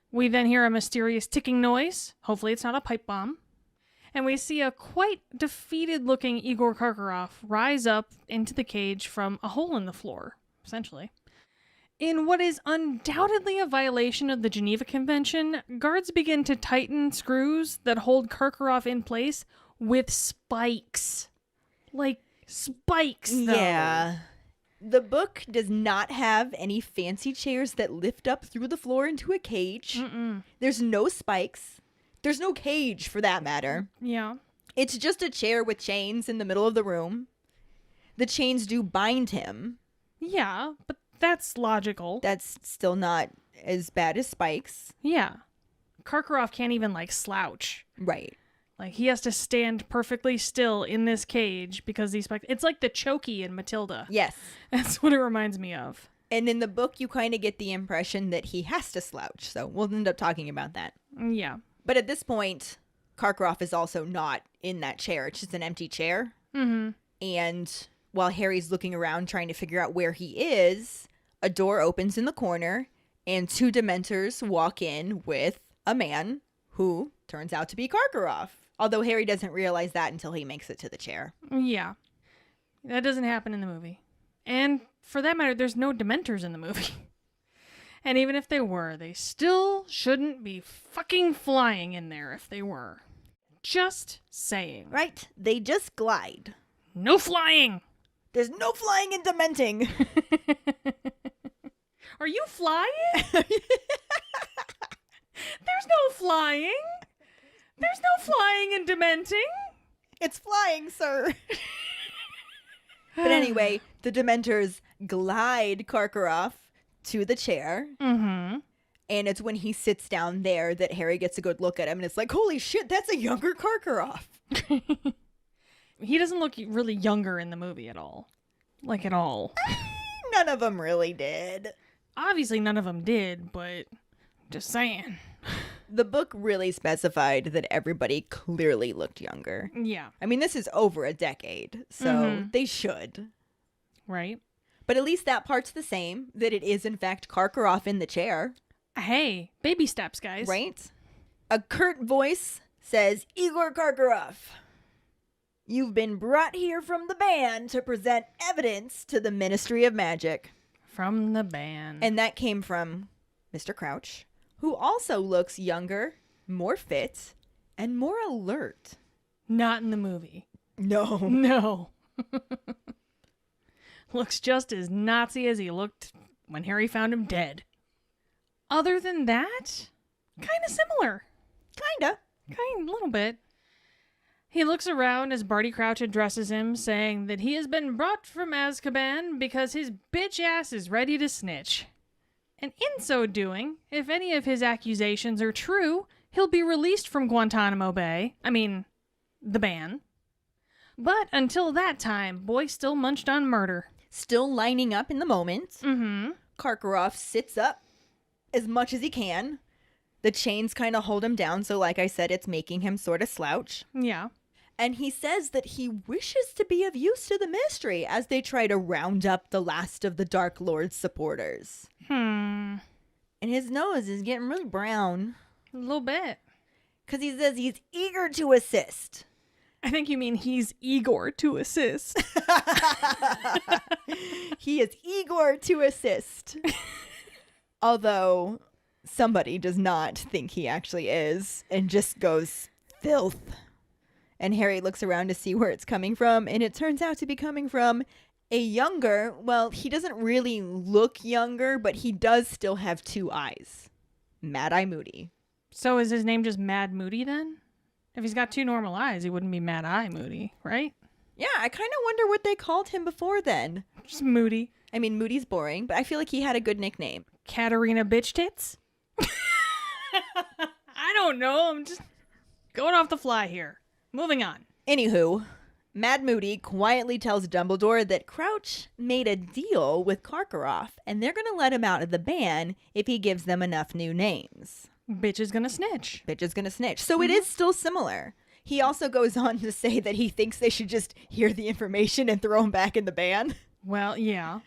B: We then hear a mysterious ticking noise. Hopefully it's not a pipe bomb. And we see a quite defeated-looking Igor Karkaroff rise up into the cage from a hole in the floor, essentially. In what is undoubtedly a violation of the Geneva Convention, guards begin to tighten screws that hold Karkaroff in place with spikes. Like, spikes, though.
A: Yeah. The book does not have any fancy chairs that lift up through the floor into a cage. There's no spikes. There's no cage, for that matter.
B: Yeah.
A: It's just a chair with chains in the middle of the room. The chains do bind him.
B: Yeah, but that's logical.
A: That's still not as bad as spikes.
B: Yeah. Karkaroff can't even, slouch.
A: Right.
B: He has to stand perfectly still in this cage because these spikes... It's like the chokey in Matilda.
A: Yes.
B: That's what it reminds me of.
A: And in the book, you kind of get the impression that he has to slouch. So we'll end up talking about that.
B: Yeah.
A: But at this point, Karkaroff is also not in that chair. It's just an empty chair.
B: Mm-hmm.
A: And while Harry's looking around trying to figure out where he is, a door opens in the corner and two Dementors walk in with a man who turns out to be Karkaroff. Although Harry doesn't realize that until he makes it to the chair.
B: Yeah. That doesn't happen in the movie. And for that matter, there's no Dementors in the movie. And even if they were, they still shouldn't be fucking flying in there if they were. Just saying.
A: Right? They just glide.
B: No flying!
A: There's no flying and dementing.
B: Are you flying? There's no flying. There's no flying and dementing.
A: It's flying, sir. But anyway, the Dementors glide Karkaroff to the chair.
B: Mm-hmm.
A: And it's when he sits down there that Harry gets a good look at him. And it's like, holy shit, that's a younger Karkaroff.
B: He doesn't look really younger in the movie at all. Like, at all.
A: None of them really did.
B: Obviously, none of them did, but just saying.
A: The book really specified that everybody clearly looked younger.
B: Yeah.
A: I mean, this is over a decade, so they should.
B: Right?
A: But at least that part's the same, that it is, in fact, Karkaroff in the chair.
B: Hey, baby steps, guys.
A: Right? A curt voice says, Igor Karkaroff, you've been brought here from the band to present evidence to the Ministry of Magic.
B: From the band.
A: And that came from Mr. Crouch, who also looks younger, more fit, and more alert.
B: Not in the movie.
A: No.
B: No. Looks just as Nazi as he looked when Harry found him dead. Other than that, kind of similar.
A: Kinda.
B: A little bit. He looks around as Barty Crouch addresses him, saying that he has been brought from Azkaban because his bitch ass is ready to snitch. And in so doing, if any of his accusations are true, he'll be released from Guantanamo Bay. I mean, the ban. But until that time, boy still munched on murder.
A: Still lining up in the moment.
B: Mm-hmm.
A: Karkaroff sits up as much as he can. The chains kind of hold him down, so like I said, it's making him sort of slouch.
B: Yeah.
A: And he says that he wishes to be of use to the Ministry as they try to round up the last of the Dark Lord's supporters. And his nose is getting really brown.
B: A little bit.
A: Because he says he's eager to assist.
B: I think you mean he's Igor to assist.
A: He is eager to assist. Although somebody does not think he actually is and just goes, filth. And Harry looks around to see where it's coming from, and it turns out to be coming from a younger, well, he doesn't really look younger, but he does still have two eyes. Mad-Eye Moody.
B: So is his name just Mad Moody then? If he's got two normal eyes, he wouldn't be Mad Eye Moody, right?
A: Yeah, I kind of wonder what they called him before then.
B: Just Moody.
A: I mean, Moody's boring, but I feel like he had a good nickname.
B: Katarina Bitch Tits? I don't know. I'm just going off the fly here. Moving on.
A: Anywho, Mad Moody quietly tells Dumbledore that Crouch made a deal with Karkaroff, and they're going to let him out of the ban if he gives them enough new names.
B: Bitch is gonna snitch.
A: Bitch is gonna snitch. So it is still similar. He also goes on to say that he thinks they should just hear the information and throw him back in the ban.
B: Well, yeah.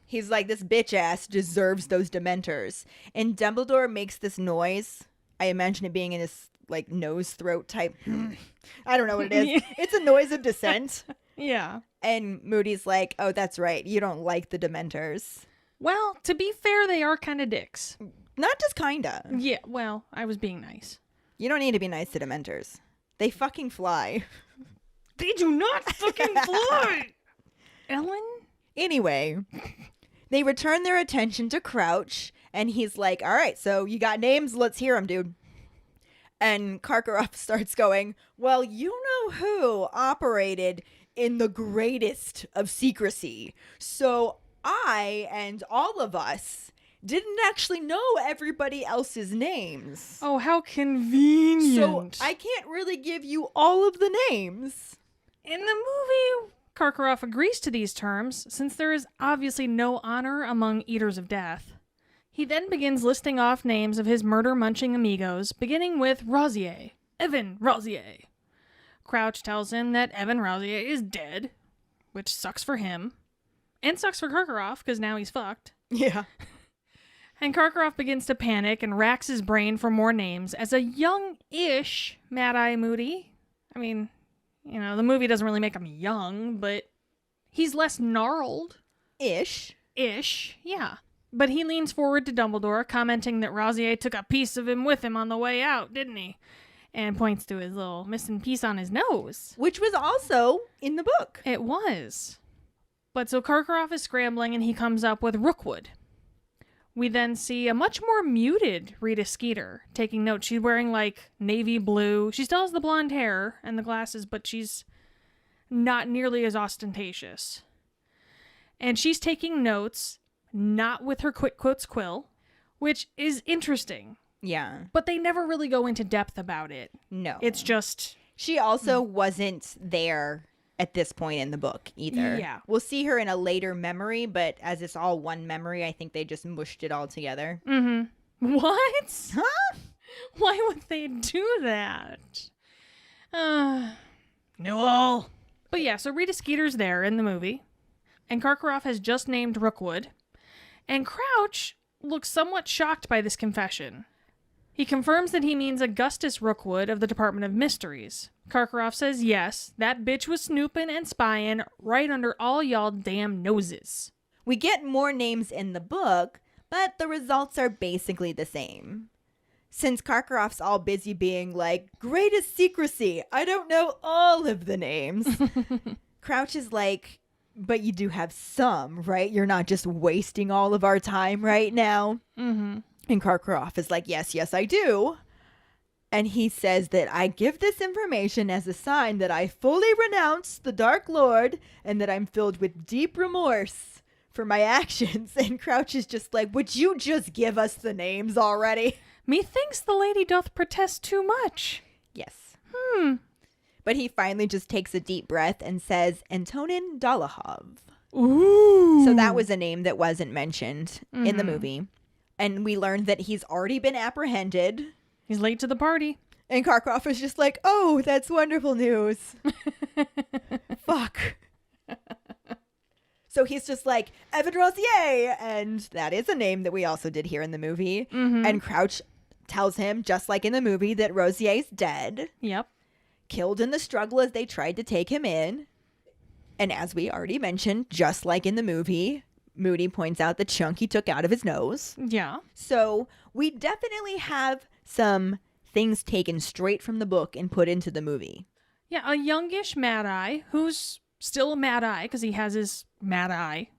A: He's like, this bitch ass deserves those Dementors. And Dumbledore makes this noise. I imagine it being in his like nose throat type. I don't know what it is. It's a noise of dissent.
B: Yeah.
A: And Moody's like, oh, that's right. You don't like the Dementors.
B: Well, to be fair, they are kind of dicks.
A: Not just kinda.
B: Yeah, well, I was being nice.
A: You don't need to be nice to Dementors. They fucking fly.
B: They do not fucking fly! Ellen?
A: Anyway, they return their attention to Crouch, and he's like, all right, so you got names? Let's hear them, dude. And Karkaroff starts going, well, you know who operated in the greatest of secrecy. So I and all of us didn't actually know everybody else's names.
B: Oh, how convenient.
A: So I can't really give you all of the names.
B: In the movie, Karkaroff agrees to these terms, since there is obviously no honor among Eaters of Death. He then begins listing off names of his murder-munching amigos, beginning with Rosier, Evan Rosier. Crouch tells him that Evan Rosier is dead, which sucks for him, and sucks for Karkaroff, because now he's fucked.
A: Yeah.
B: And Karkaroff begins to panic and racks his brain for more names as a young-ish Mad-Eye Moody. I mean, you know, the movie doesn't really make him young, but he's less gnarled.
A: Ish.
B: Ish, yeah. But he leans forward to Dumbledore, commenting that Rosier took a piece of him with him on the way out, didn't he? And points to his little missing piece on his nose.
A: Which was also in the book.
B: It was. But so Karkaroff is scrambling and he comes up with Rookwood. We then see a much more muted Rita Skeeter taking notes. She's wearing like navy blue. She still has the blonde hair and the glasses, but she's not nearly as ostentatious. And she's taking notes, not with her quick quotes quill, which is interesting.
A: Yeah.
B: But they never really go into depth about it.
A: No.
B: It's just...
A: She also wasn't there at this point in the book either.
B: Yeah.
A: We'll see her in a later memory, but as it's all one memory, I think they just mushed it all together.
B: Mm-hmm. What?
A: Huh?
B: Why would they do that? No. But yeah, so Rita Skeeter's there in the movie, and Karkaroff has just named Rookwood, and Crouch looks somewhat shocked by this confession. He confirms that he means Augustus Rookwood of the Department of Mysteries. Karkaroff says yes, that bitch was snooping and spying right under all y'all damn noses.
A: We get more names in the book, but the results are basically the same. Since Karkaroff's all busy being like, greatest secrecy, I don't know all of the names. Crouch is like, but you do have some, right? You're not just wasting all of our time right now.
B: Mm-hmm.
A: And Karkaroff is like, yes, I do. And he says that I give this information as a sign that I fully renounce the Dark Lord and that I'm filled with deep remorse for my actions. And Crouch is just like, would you just give us the names already?
B: Methinks the lady doth protest too much.
A: Yes.
B: But
A: But he finally just takes a deep breath and says, Antonin Dolohov.
B: Ooh.
A: So that was a name that wasn't mentioned in the movie. And we learned that he's already been apprehended.
B: He's late to the party.
A: And Karkaroff is just like, oh, that's wonderful news. Fuck. So he's just like, Evan Rosier. And that is a name that we also did here in the movie. And Crouch tells him, just like in the movie, that Rosier's dead.
B: Yep.
A: Killed in the struggle as they tried to take him in. And as we already mentioned, just like in the movie, Moody points out the chunk he took out of his nose.
B: Yeah.
A: So we definitely have some things taken straight from the book and put into the movie.
B: Yeah, a youngish Mad Eye, who's still a Mad Eye because he has his Mad Eye.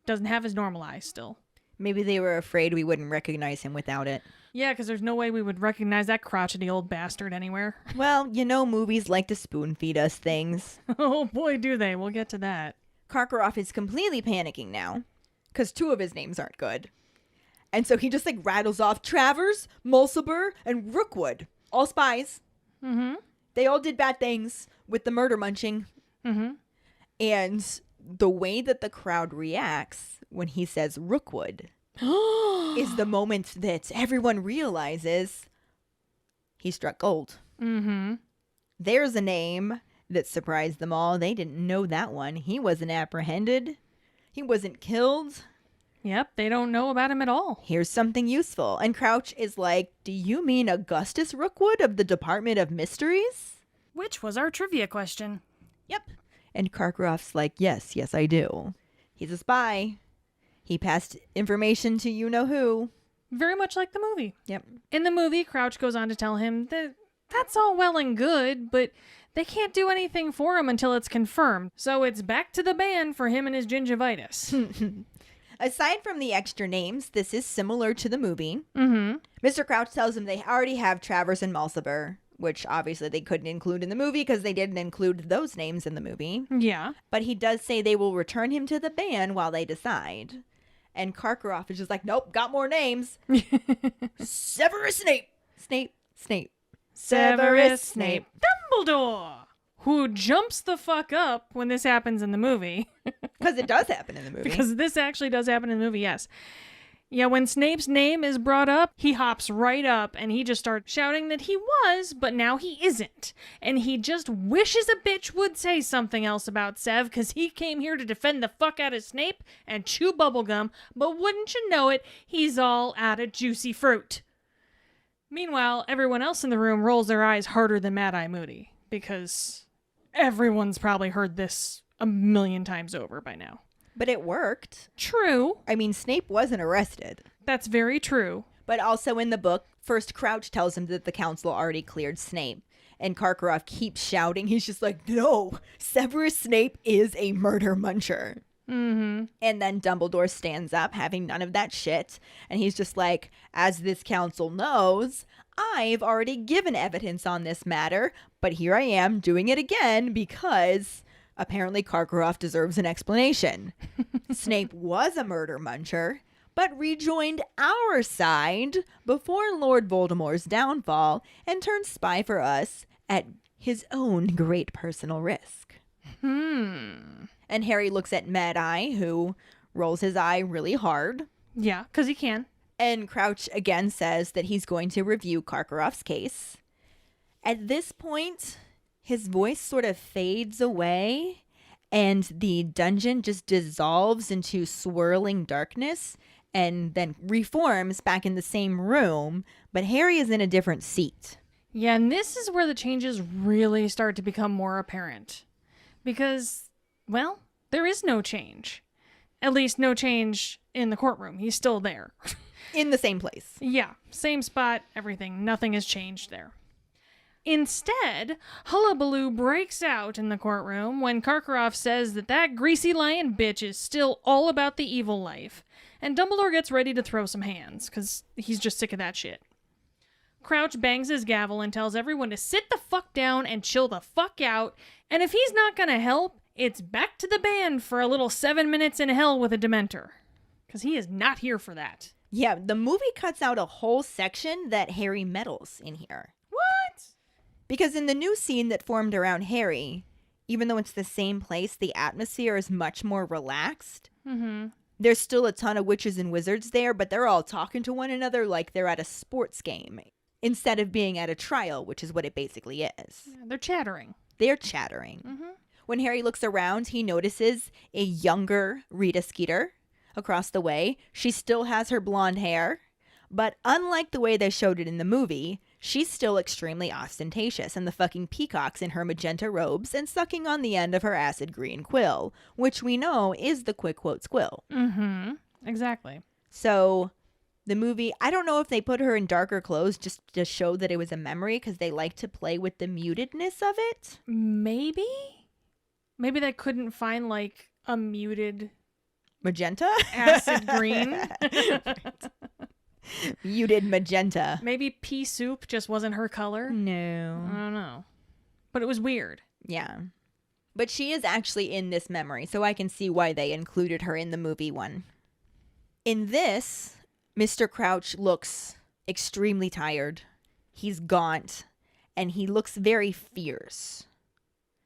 B: Doesn't have his normal eye still.
A: Maybe they were afraid we wouldn't recognize him without it.
B: Yeah, because there's no way we would recognize that crotchety old bastard anywhere.
A: Well, you know, movies like to spoon feed us things.
B: Oh boy, do they. We'll get to that.
A: Karkaroff is completely panicking now because 2 of his names aren't good. And so he just like rattles off Travers, Mulciber, and Rookwood. All spies.
B: Mm-hmm.
A: They all did bad things with the murder munching.
B: Mm-hmm.
A: And the way that the crowd reacts when he says Rookwood is the moment that everyone realizes he struck gold.
B: Mm-hmm.
A: There's a name that surprised them all. They didn't know that one. He wasn't apprehended. He wasn't killed.
B: Yep, they don't know about him at all.
A: Here's something useful. And Crouch is like, do you mean Augustus Rookwood of the Department of Mysteries?
B: Which was our trivia question.
A: Yep. And Karkaroff's like, yes, I do. He's a spy. He passed information to you-know-who.
B: Very much like the movie.
A: Yep.
B: In the movie, Crouch goes on to tell him that that's all well and good, but they can't do anything for him until it's confirmed. So it's back to the ban for him and his gingivitis.
A: Aside from the extra names, this is similar to the movie.
B: Mm-hmm.
A: Mr. Crouch tells him they already have Travers and Mulciber, which obviously they couldn't include in the movie because they didn't include those names in the movie.
B: Yeah.
A: But he does say they will return him to the ban while they decide. And Karkaroff is just like, nope, got more names. Severus Snape. Snape.
B: Severus Snape. Dumbledore! Who jumps the fuck up when this happens in the movie.
A: Because it does happen in the movie.
B: Because this actually does happen in the movie, yes. Yeah, when Snape's name is brought up, he hops right up and he just starts shouting that he was, but now he isn't. And he just wishes a bitch would say something else about Sev, because he came here to defend the fuck out of Snape and chew bubblegum, but wouldn't you know it, he's all out of juicy fruit. Meanwhile, everyone else in the room rolls their eyes harder than Mad Eye Moody, because everyone's probably heard this a million times over by now.
A: But it worked.
B: True.
A: I mean, Snape wasn't arrested.
B: That's very true.
A: But also in the book, first Crouch tells him that the council already cleared Snape. And Karkaroff keeps shouting. He's just like, no, Severus Snape is a murder muncher.
B: Mm-hmm.
A: And then Dumbledore stands up, having none of that shit. And he's just like, as this council knows, I've already given evidence on this matter. But here I am doing it again because apparently Karkaroff deserves an explanation. Snape was a murder muncher, but rejoined our side before Lord Voldemort's downfall and turned spy for us at his own great personal risk. And Harry looks at Mad Eye, who rolls his eye really hard.
B: Yeah, because he can.
A: And Crouch again says that he's going to review Karkaroff's case. At this point, his voice sort of fades away, and the dungeon just dissolves into swirling darkness and then reforms back in the same room, but Harry is in a different seat.
B: Yeah, and this is where the changes really start to become more apparent. Because, well, there is no change. At least no change in the courtroom. He's still there.
A: In the same place.
B: Yeah, same spot, everything. Nothing has changed there. Instead, hullabaloo breaks out in the courtroom when Karkaroff says that greasy lion bitch is still all about the evil life, and Dumbledore gets ready to throw some hands, because he's just sick of that shit. Crouch bangs his gavel and tells everyone to sit the fuck down and chill the fuck out, and if he's not gonna help, it's back to the band for a little 7 minutes in hell with a Dementor. Because he is not here for that.
A: Yeah, the movie cuts out a whole section that Harry meddles in here.
B: What?
A: Because in the new scene that formed around Harry, even though it's the same place, the atmosphere is much more relaxed.
B: Mm-hmm.
A: There's still a ton of witches and wizards there, but they're all talking to one another like they're at a sports game instead of being at a trial, which is what it basically is.
B: Yeah, they're chattering.
A: They're chattering.
B: Mm-hmm.
A: When Harry looks around, he notices a younger Rita Skeeter across the way. She still has her blonde hair, but unlike the way they showed it in the movie, she's still extremely ostentatious and the fucking peacocks in her magenta robes and sucking on the end of her acid green quill, which we know is the quick quote squill.
B: Mm-hmm. Exactly.
A: So the movie, I don't know if they put her in darker clothes just to show that it was a memory because they like to play with the mutedness of it.
B: Maybe? Maybe they couldn't find, like, a muted
A: Magenta?
B: acid green.
A: Muted magenta.
B: Maybe pea soup just wasn't her color. I
A: No.
B: don't know. But it was weird.
A: Yeah. But she is actually in this memory, so I can see why they included her in the movie one. In this, Mr. Crouch looks extremely tired. He's gaunt, and he looks very fierce.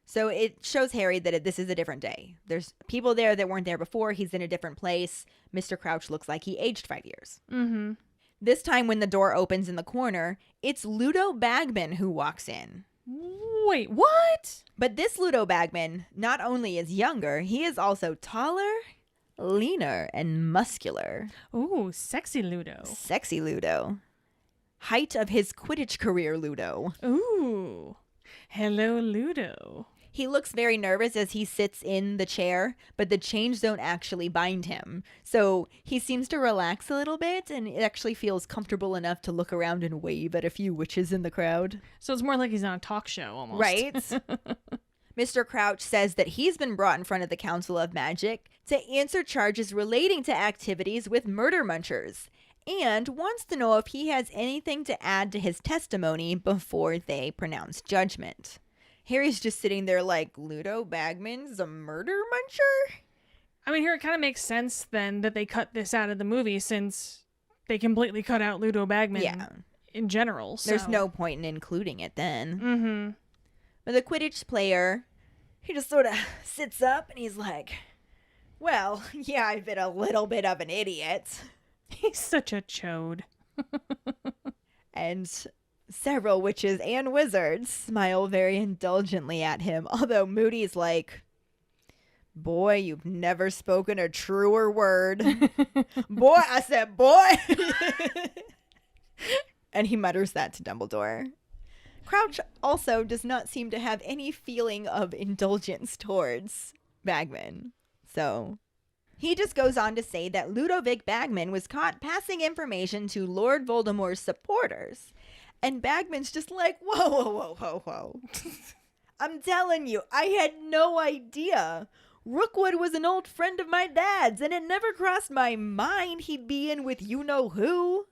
A: So it shows Harry that this is a different day. There's people there that weren't there before. He's in a different place. Mr. Crouch looks like he aged 5 years.
B: Mm-hmm.
A: This time when the door opens in the corner, it's Ludo Bagman who walks in.
B: Wait, what?
A: But this Ludo Bagman not only is younger, he is also taller, leaner, and muscular.
B: Ooh, sexy Ludo.
A: Sexy Ludo. Height of his Quidditch career Ludo.
B: Ooh. Hello, Ludo.
A: He looks very nervous as he sits in the chair, but the chains don't actually bind him. So he seems to relax a little bit, and it actually feels comfortable enough to look around and wave at a few witches in the crowd.
B: So it's more like he's on a talk show almost.
A: Right? Mr. Crouch says that he's been brought in front of the Council of Magic to answer charges relating to activities with murder munchers, and wants to know if he has anything to add to his testimony before they pronounce judgment. Harry's just sitting there like, Ludo Bagman's a murder muncher?
B: I mean, here it kind of makes sense then that they cut this out of the movie since they completely cut out Ludo Bagman in general. So.
A: There's no point in including it then.
B: Mm-hmm.
A: But the Quidditch player, he just sort of sits up and he's like, well, yeah, I've been a little bit of an idiot.
B: He's such a chode.
A: And several witches and wizards smile very indulgently at him, although Moody's like, boy, you've never spoken a truer word. Boy, I said, boy. And he mutters that to Dumbledore. Crouch also does not seem to have any feeling of indulgence towards Bagman. So He just goes on to say that Ludovic Bagman was caught passing information to Lord Voldemort's supporters. And Bagman's just like, whoa, whoa, whoa, whoa, whoa. I'm telling you, I had no idea. Rookwood was an old friend of my dad's, and it never crossed my mind he'd be in with you-know-who.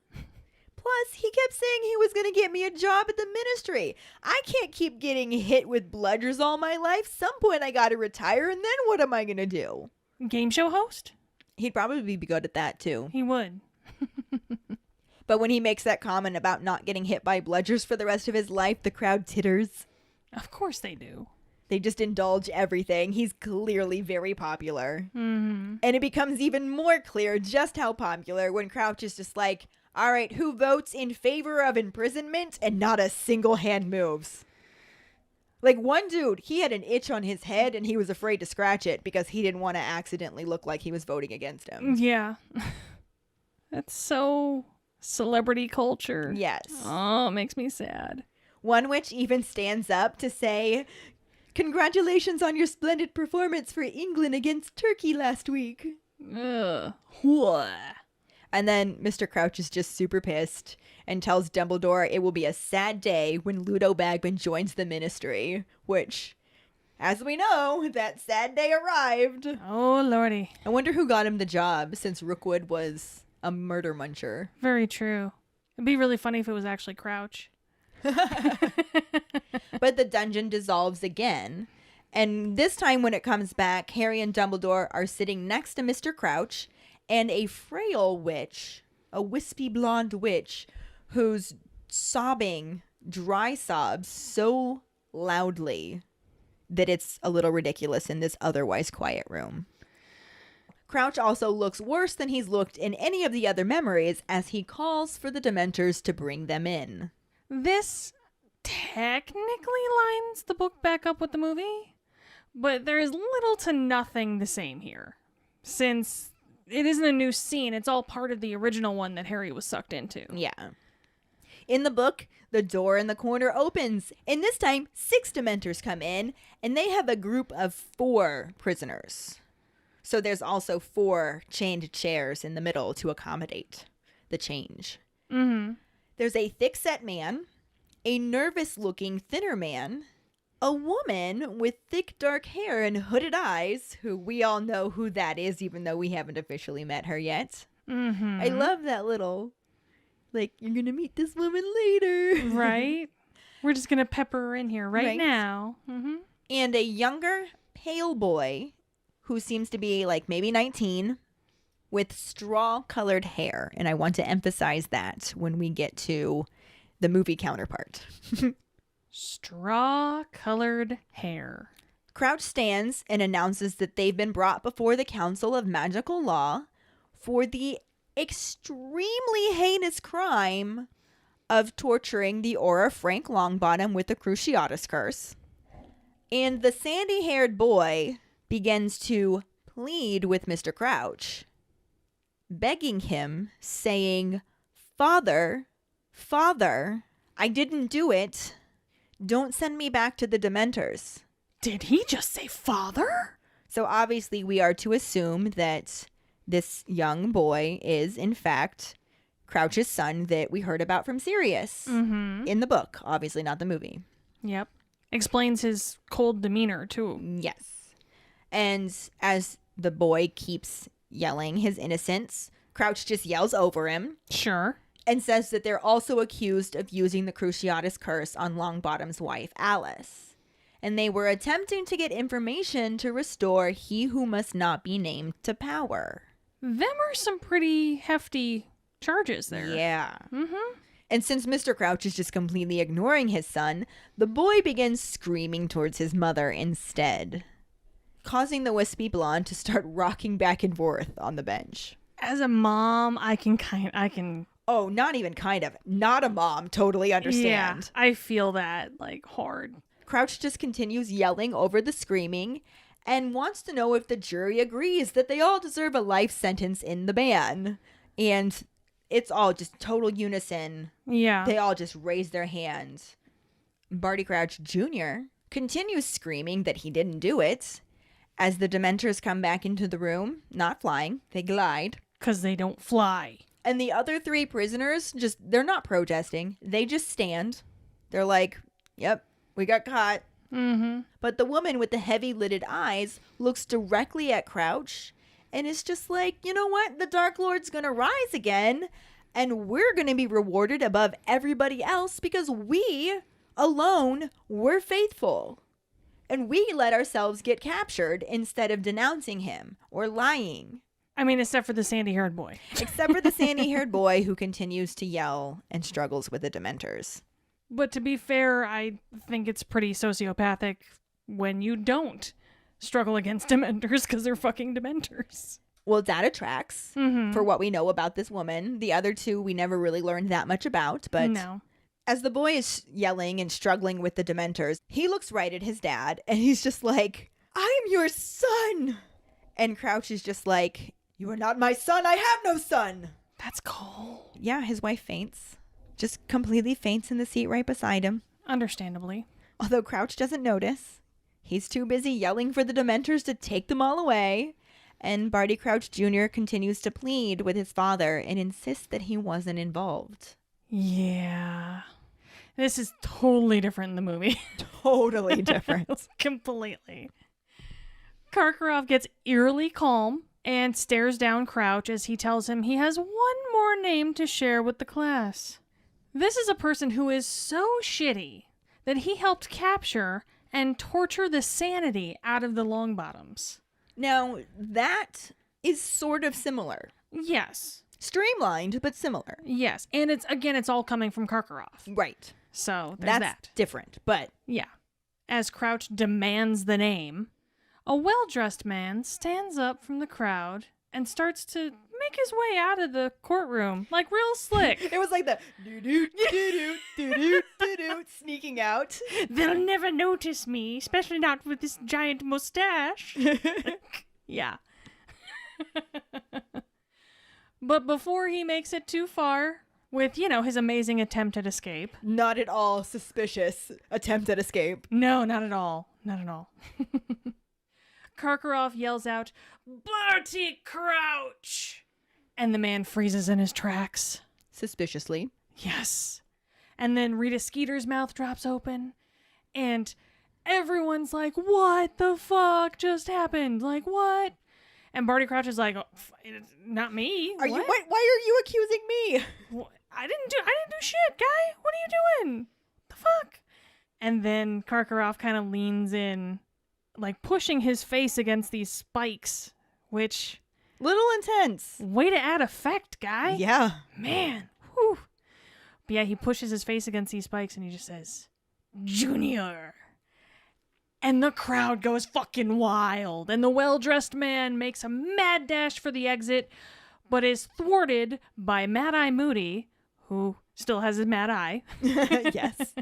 A: Plus, he kept saying he was going to get me a job at the ministry. I can't keep getting hit with bludgers all my life. Some point I got to retire, and then what am I going to do?
B: Game show host?
A: He'd probably be good at that, too.
B: He would.
A: But when he makes that comment about not getting hit by bludgers for the rest of his life, the crowd titters.
B: Of course they do.
A: They just indulge everything. He's clearly very popular.
B: Mm-hmm.
A: And it becomes even more clear just how popular when Crouch is just like, all right, who votes in favor of imprisonment? And not a single hand moves. Like one dude, he had an itch on his head and he was afraid to scratch it because he didn't want to accidentally look like he was voting against him.
B: Yeah. That's so celebrity culture.
A: Yes.
B: Oh, it makes me sad.
A: One which even stands up to say, congratulations on your splendid performance for England against Turkey last week.
B: Ugh.
A: And then Mr. Crouch is just super pissed and tells Dumbledore it will be a sad day when Ludo Bagman joins the ministry, which, as we know, that sad day arrived.
B: Oh, lordy.
A: I wonder who got him the job since Rookwood was a murder muncher.
B: Very true. It'd be really funny if it was actually Crouch.
A: But the dungeon dissolves again. And this time when it comes back, Harry and Dumbledore are sitting next to Mr. Crouch and a frail witch, a wispy blonde witch, who's sobbing dry sobs so loudly that it's a little ridiculous in this otherwise quiet room. Crouch also looks worse than he's looked in any of the other memories as he calls for the Dementors to bring them in.
B: This technically lines the book back up with the movie, but there is little to nothing the same here. Since it isn't a new scene, it's all part of the original one that Harry was sucked into.
A: Yeah. In the book, the door in the corner opens, and this time 6 Dementors come in, and they have a group of 4 prisoners. So there's also 4 chained chairs in the middle to accommodate the change.
B: Mm-hmm.
A: There's a thick-set man, a nervous-looking thinner man, a woman with thick dark hair and hooded eyes, who we all know who that is, even though we haven't officially met her yet.
B: Mm-hmm.
A: I love that little, like, you're gonna meet this woman later.
B: Right? We're just gonna pepper her in here right
A: Right.
B: now. Mm-hmm.
A: And a younger, pale boy who seems to be like maybe 19 with straw-colored hair. And I want to emphasize that when we get to the movie counterpart.
B: Straw-colored hair.
A: Crouch stands and announces that they've been brought before the Council of Magical Law for the extremely heinous crime of torturing the Aura Frank Longbottom with the Cruciatus Curse. And the sandy-haired boy begins to plead with Mr. Crouch, begging him, saying, Father, I didn't do it. Don't send me back to the Dementors.
B: Did he just say father?
A: So obviously we are to assume that this young boy is, in fact, Crouch's son that we heard about from Sirius in the book. Obviously not the movie.
B: Yep. Explains his cold demeanor, too.
A: Yes. And as the boy keeps yelling his innocence, Crouch just yells over him
B: Sure.
A: and says that they're also accused of using the Cruciatus Curse on Longbottom's wife, Alice. And they were attempting to get information to restore he who must not be named to power.
B: Them are some pretty hefty charges there.
A: Yeah.
B: Mm-hmm.
A: And since Mr. Crouch is just completely ignoring his son, the boy begins screaming towards his mother instead, causing the wispy blonde to start rocking back and forth on the bench.
B: As a mom, I can.
A: Oh, not even kind of. Not a mom. Totally understand.
B: Yeah, I feel that, like, hard.
A: Crouch just continues yelling over the screaming and wants to know if the jury agrees that they all deserve a life sentence in the ban. And it's all just total unison.
B: Yeah.
A: They all just raise their hands. Barty Crouch Jr. continues screaming that he didn't do it. As the Dementors come back into the room, not flying, they glide.
B: 'Cause they don't fly.
A: And the other 3 prisoners, they're not protesting. They just stand. They're like, yep, we got caught.
B: Mm-hmm.
A: But the woman with the heavy-lidded eyes looks directly at Crouch and is just like, you know what? The Dark Lord's going to rise again, and we're going to be rewarded above everybody else because we, alone, were faithful. And we let ourselves get captured instead of denouncing him or lying.
B: I mean, except for the sandy-haired boy.
A: Except for the sandy-haired boy who continues to yell and struggles with the Dementors.
B: But to be fair, I think it's pretty sociopathic when you don't struggle against Dementors because they're fucking Dementors.
A: Well, that tracks for what we know about this woman. The other 2 we never really learned that much about, but
B: No.
A: as the boy is yelling and struggling with the Dementors, he looks right at his dad and he's just like, I'm your son. And Crouch is just like, you are not my son. I have no son.
B: That's cold.
A: Yeah, his wife faints. Just completely faints in the seat right beside him.
B: Understandably.
A: Although Crouch doesn't notice. He's too busy yelling for the Dementors to take them all away. And Barty Crouch Jr. continues to plead with his father and insists that he wasn't involved.
B: Yeah. This is totally different in the movie.
A: Totally different.
B: Completely. Karkaroff gets eerily calm and stares down Crouch as he tells him he has one more name to share with the class. This is a person who is so shitty that he helped capture and torture the sanity out of the Longbottoms.
A: Now, that is sort of similar.
B: Yes.
A: Streamlined, but similar.
B: Yes. And it's all coming from Karkaroff.
A: Right.
B: So there's
A: That's
B: that.
A: different, but
B: Yeah. As Crouch demands the name, a well-dressed man stands up from the crowd and starts to make his way out of the courtroom, like real slick.
A: it was like the doo-doo, doo-doo, doo-doo, doo-doo, sneaking out.
B: They'll never notice me, especially not with this giant mustache. Yeah. But before he makes it too far, with, his amazing attempt at escape.
A: Not at all suspicious attempt at escape.
B: No, not at all. Not at all. Karkaroff yells out, Barty Crouch! And the man freezes in his tracks.
A: Suspiciously.
B: Yes. And then Rita Skeeter's mouth drops open, and everyone's like, what the fuck just happened? Like, what? And Barty Crouch is like, not me.
A: Why are you accusing me?
B: I didn't do shit, guy. What are you doing? The fuck? And then Karkaroff kind of leans in, like pushing his face against these spikes, which...
A: Little intense.
B: Way to add effect, guy.
A: Yeah.
B: Man. Whew. But yeah, he pushes his face against these spikes and he just says, Junior. And the crowd goes fucking wild. And the well-dressed man makes a mad dash for the exit, but is thwarted by Mad Eye Moody, who still has his mad eye.
A: Yes.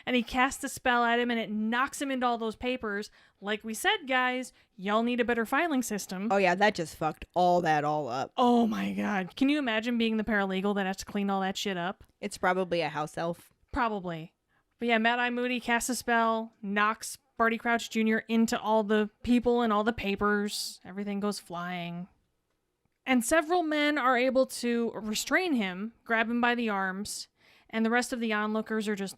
B: And he casts a spell at him and it knocks him into all those papers. Like we said, guys, y'all need a better filing system.
A: Oh yeah, that just fucked all up.
B: Oh my god. Can you imagine being the paralegal that has to clean all that shit up?
A: It's probably a house elf.
B: Probably. But yeah, Mad Eye Moody casts a spell, knocks Barty Crouch Jr. into all the people and all the papers. Everything goes flying. And several men are able to restrain him, grab him by the arms, and the rest of the onlookers are just...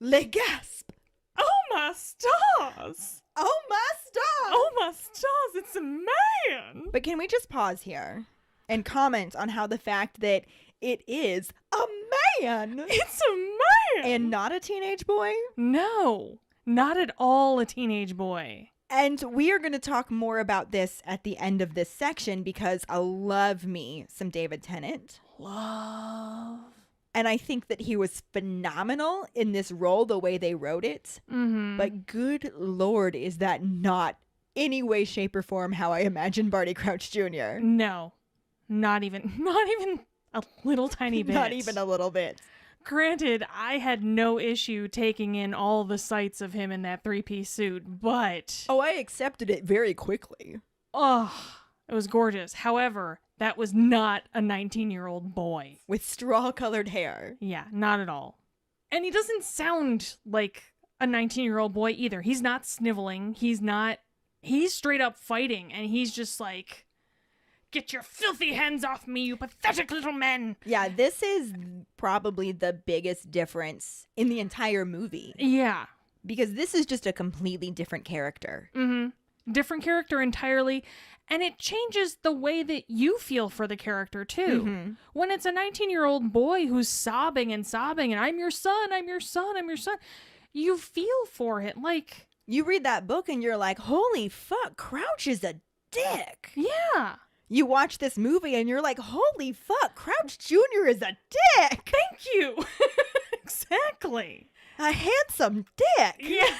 A: Les gasp!
B: Oh my stars!
A: Oh my stars!
B: Oh my stars, it's a man!
A: But can we just pause here and comment on how the fact that it is a man
B: It's a man!
A: and not a teenage boy?
B: No, not at all a teenage boy.
A: And we are going to talk more about this at the end of this section because I love me some David Tennant.
B: Love.
A: And I think that he was phenomenal in this role, the way they wrote it.
B: Mm-hmm.
A: But good Lord, is that not any way, shape, or form how I imagine Barty Crouch Jr.
B: No, not even a little tiny bit.
A: Not even a little bit.
B: Granted, I had no issue taking in all the sights of him in that three-piece suit, but...
A: Oh, I accepted it very quickly.
B: Oh, it was gorgeous. However, that was not a 19-year-old boy.
A: With straw-colored hair.
B: Yeah, not at all. And he doesn't sound like a 19-year-old boy either. He's not sniveling. He's straight up fighting, and he's just like, get your filthy hands off me, you pathetic little men.
A: Yeah, this is probably the biggest difference in the entire movie.
B: Yeah.
A: Because this is just a completely different character.
B: Mm-hmm. Different character entirely. And it changes the way that you feel for the character, too.
A: Mm-hmm.
B: When it's a 19-year-old boy who's sobbing, and I'm your son, I'm your son, I'm your son, you feel for it. Like,
A: You read that book and you're like, holy fuck, Crouch is a dick.
B: yeah.
A: You watch this movie and you're like, holy fuck, Crouch Jr. is a dick.
B: Thank you. Exactly.
A: A handsome dick.
B: Yeah.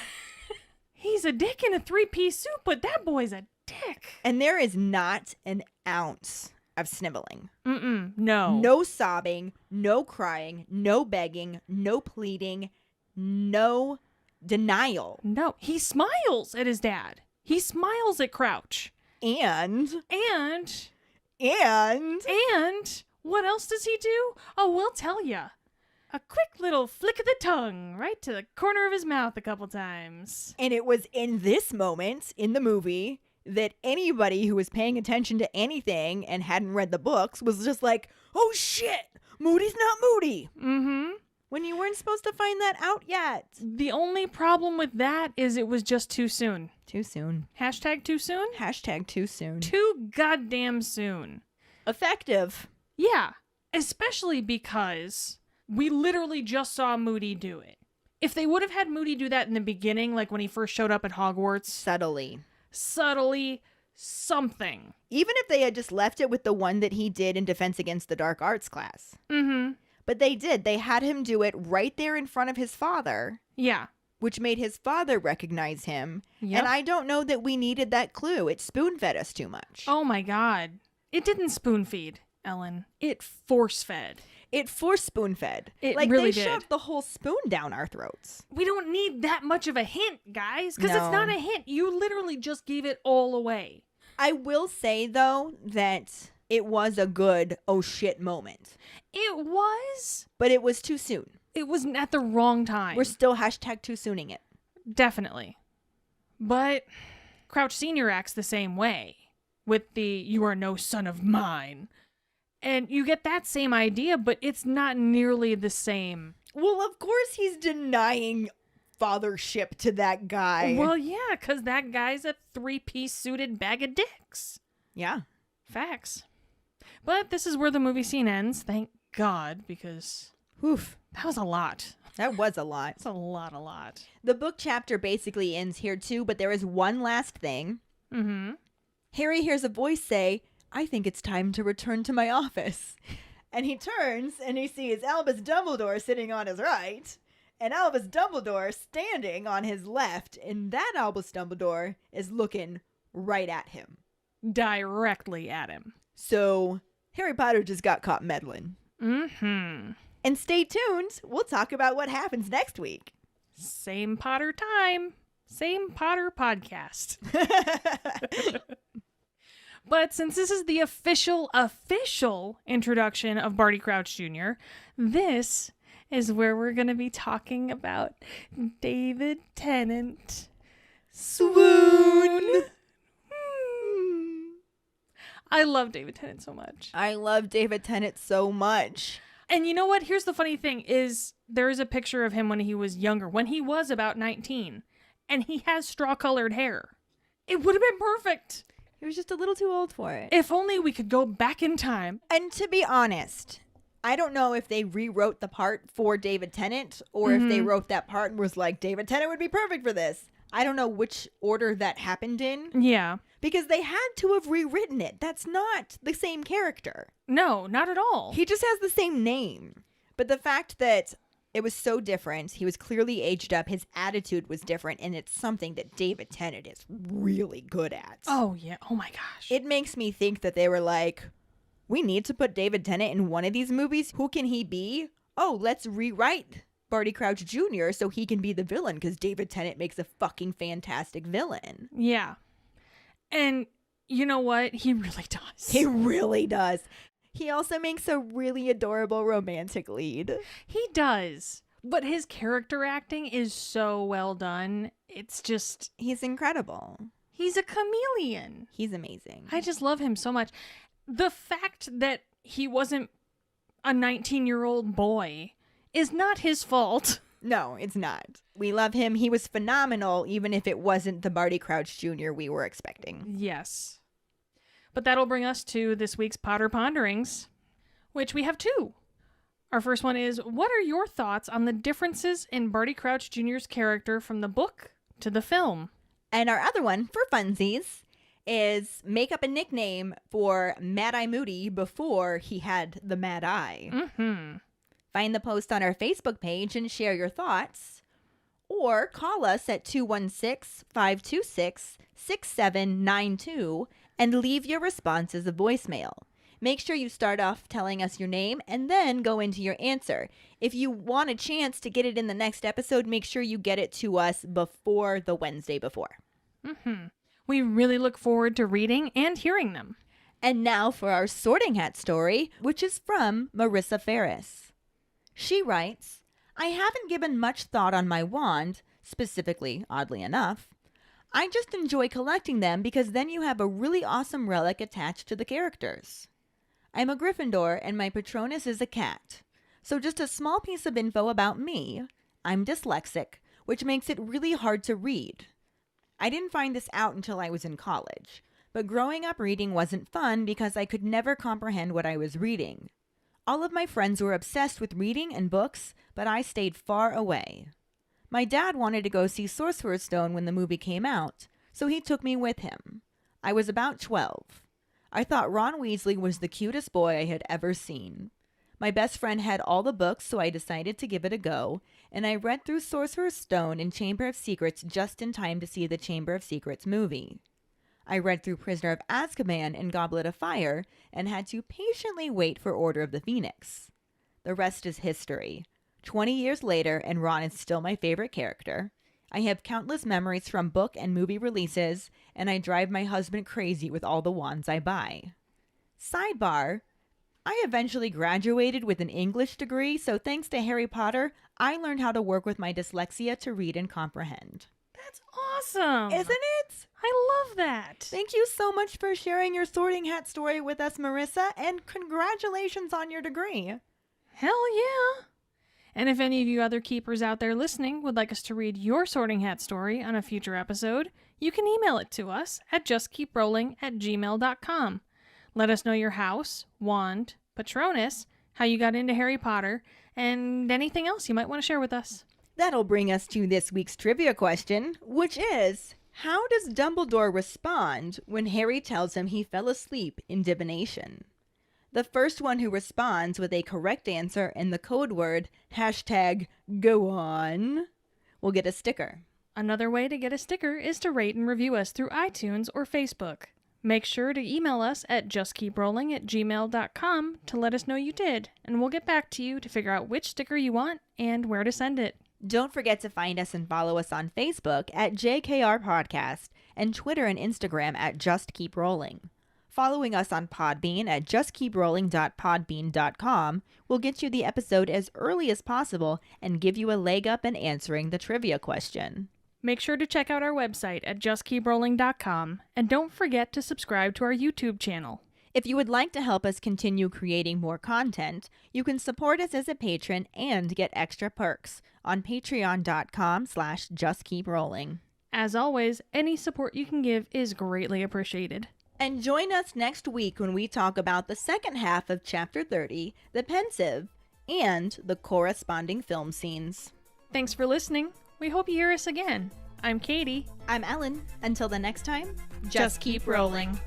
B: He's a dick in a 3-piece suit, but that boy's a dick.
A: And there is not an ounce of sniveling.
B: No.
A: No sobbing, no crying, no begging, no pleading, no denial.
B: No. He smiles at his dad. He smiles at Crouch.
A: And
B: And what else does he do? Oh, we'll tell ya. A quick little flick of the tongue right to the corner of his mouth a couple times.
A: it was in this moment in the movie that anybody who was paying attention to anything and hadn't read the books was just like, oh shit, Moody's not Moody.
B: Mm-hmm.
A: When you weren't supposed to find that out yet.
B: The only problem with that is it was just too soon.
A: Too soon.
B: Hashtag too soon?
A: Hashtag too soon.
B: Too goddamn soon.
A: Effective.
B: Yeah, especially because we literally just saw Moody do it. If they would have had Moody do that in the beginning, like when he first showed up at Hogwarts,
A: Subtly.
B: something.
A: Even if they had just left it with the one that he did in Defense Against the Dark Arts class.
B: Mm-hmm.
A: But they did. They had him do it right there in front of his father,
B: Yeah.
A: which made his father recognize him.
B: Yep.
A: And I don't know that we needed that clue. It spoon-fed us too much.
B: Oh my god. It didn't spoon feed, Ellen. It force fed.
A: It force spoon-fed.
B: It
A: like
B: really
A: they
B: did.
A: shoved the whole spoon down our throats.
B: We don't need that much of a hint, guys, because it's
A: No.
B: not a hint. You literally just gave it all away.
A: I will say, though, that it was a good oh shit moment.
B: It was.
A: But it was too soon.
B: It was at the wrong time.
A: We're still hashtag too sooning it.
B: Definitely. But Crouch Sr. acts the same way with the "you are no son of mine." And you get that same idea, but it's not nearly the same.
A: Well, of course he's denying fathership to that guy.
B: Well, yeah, because that guy's a 3-piece suited bag of dicks.
A: Yeah.
B: Facts. But this is where the movie scene ends, thank God, because
A: Oof.
B: that was a lot.
A: That was a lot.
B: That's a lot.
A: The book chapter basically ends here too, but there is one last thing.
B: Mm-hmm.
A: Harry hears a voice say, I think it's time to return to my office. And he turns and he sees Albus Dumbledore sitting on his right and Albus Dumbledore standing on his left. And that Albus Dumbledore is looking right at him.
B: Directly at him.
A: So Harry Potter just got caught meddling.
B: Mm-hmm.
A: And stay tuned. We'll talk about what happens next week.
B: Same Potter time. Same Potter podcast. But since this is the official introduction of Barty Crouch Jr., this is where we're going to be talking about David Tennant.
A: Swoon.
B: I love David Tennant so much.
A: I love David Tennant so much.
B: And you know what? Here's the funny thing is there is a picture of him when he was younger, when he was about 19, and he has straw-colored hair. It would have been perfect.
A: He was just a little too old for it.
B: If only we could go back in time.
A: And to be honest, I don't know if they rewrote the part for David Tennant or if they wrote that part and was like, David Tennant would be perfect for this. I don't know which order that happened in.
B: Yeah.
A: Because they had to have rewritten it. That's not the same character.
B: No, not at all.
A: He just has the same name. But the fact that it was so different, he was clearly aged up, his attitude was different, and it's something that David Tennant is really good at.
B: Oh, yeah. Oh, my gosh.
A: It makes me think that they were like, we need to put David Tennant in one of these movies. Who can he be? Oh, let's rewrite Barty Crouch Jr. so he can be the villain, because David Tennant makes a fucking fantastic villain.
B: Yeah. And you know what? He really does.
A: He really does. He also makes a really adorable romantic lead.
B: He does. But his character acting is so well done. It's just,
A: He's incredible.
B: he's a chameleon.
A: He's amazing.
B: I just love him so much. The fact that he wasn't a 19-year-old boy is not his fault.
A: No, it's not. We love him. He was phenomenal, even if it wasn't the Barty Crouch Jr. we were expecting.
B: Yes. But that'll bring us to this week's Potter Ponderings, which we have two. Our first one is, what are your thoughts on the differences in Barty Crouch Jr.'s character from the book to the film?
A: And our other one, for funsies, is make up a nickname for Mad Eye Moody before he had the Mad Eye.
B: Mm-hmm.
A: Find the post on our Facebook page and share your thoughts. Or call us at 216-526-6792 and leave your response as a voicemail. Make sure you start off telling us your name and then go into your answer. If you want a chance to get it in the next episode, make sure you get it to us before the Wednesday before.
B: Mm-hmm. We really look forward to reading and hearing them.
A: And now for our Sorting Hat story, which is from Marissa Ferris. She writes, I haven't given much thought on my wand, specifically, oddly enough. I just enjoy collecting them because then you have a really awesome relic attached to the characters. I'm a Gryffindor and my Patronus is a cat. So just a small piece of info about me. I'm dyslexic, which makes it really hard to read. I didn't find this out until I was in college, but growing up reading wasn't fun because I could never comprehend what I was reading. All of my friends were obsessed with reading and books, but I stayed far away. My dad wanted to go see Sorcerer's Stone when the movie came out, so he took me with him. I was about 12. I thought Ron Weasley was the cutest boy I had ever seen. My best friend had all the books, so I decided to give it a go, and I read through Sorcerer's Stone and Chamber of Secrets just in time to see the Chamber of Secrets movie. I read through Prisoner of Azkaban and Goblet of Fire and had to patiently wait for Order of the Phoenix. The rest is history. 20 years later, and Ron is still my favorite character. I have countless memories from book and movie releases, and I drive my husband crazy with all the wands I buy. Sidebar, I eventually graduated with an English degree, so thanks to Harry Potter, I learned how to work with my dyslexia to read and comprehend.
B: That's awesome.
A: Isn't it?
B: I love that.
A: Thank you so much for sharing your Sorting Hat story with us, Marissa, and congratulations on your degree.
B: Hell yeah. And if any of you other keepers out there listening would like us to read your Sorting Hat story on a future episode, you can email it to us at justkeeprolling@gmail.com. Let us know your house, wand, Patronus, how you got into Harry Potter, and anything else you might want to share with us.
A: That'll bring us to this week's trivia question, which is, how does Dumbledore respond when Harry tells him he fell asleep in divination? The first one who responds with a correct answer and the code word #GoOn will get a sticker.
B: Another way to get a sticker is to rate and review us through iTunes or Facebook. Make sure to email us at justkeeprolling@gmail.com to let us know you did, and we'll get back to you to figure out which sticker you want and where to send it.
A: Don't forget to find us and follow us on Facebook at JKR Podcast and Twitter and Instagram at Just Keep Rolling. Following us on Podbean at justkeeprolling.podbean.com will get you the episode as early as possible and give you a leg up in answering the trivia question.
B: Make sure to check out our website at justkeeprolling.com, and don't forget to subscribe to our YouTube channel.
A: If you would like to help us continue creating more content, you can support us as a patron and get extra perks on patreon.com/justkeeprolling.
B: As always, any support you can give is greatly appreciated.
A: And join us next week when we talk about the second half of Chapter 30, the Pensieve, and the corresponding film scenes.
B: Thanks for listening. We hope you hear us again. I'm Katie.
A: I'm Ellen. Until the next time,
B: Just keep rolling.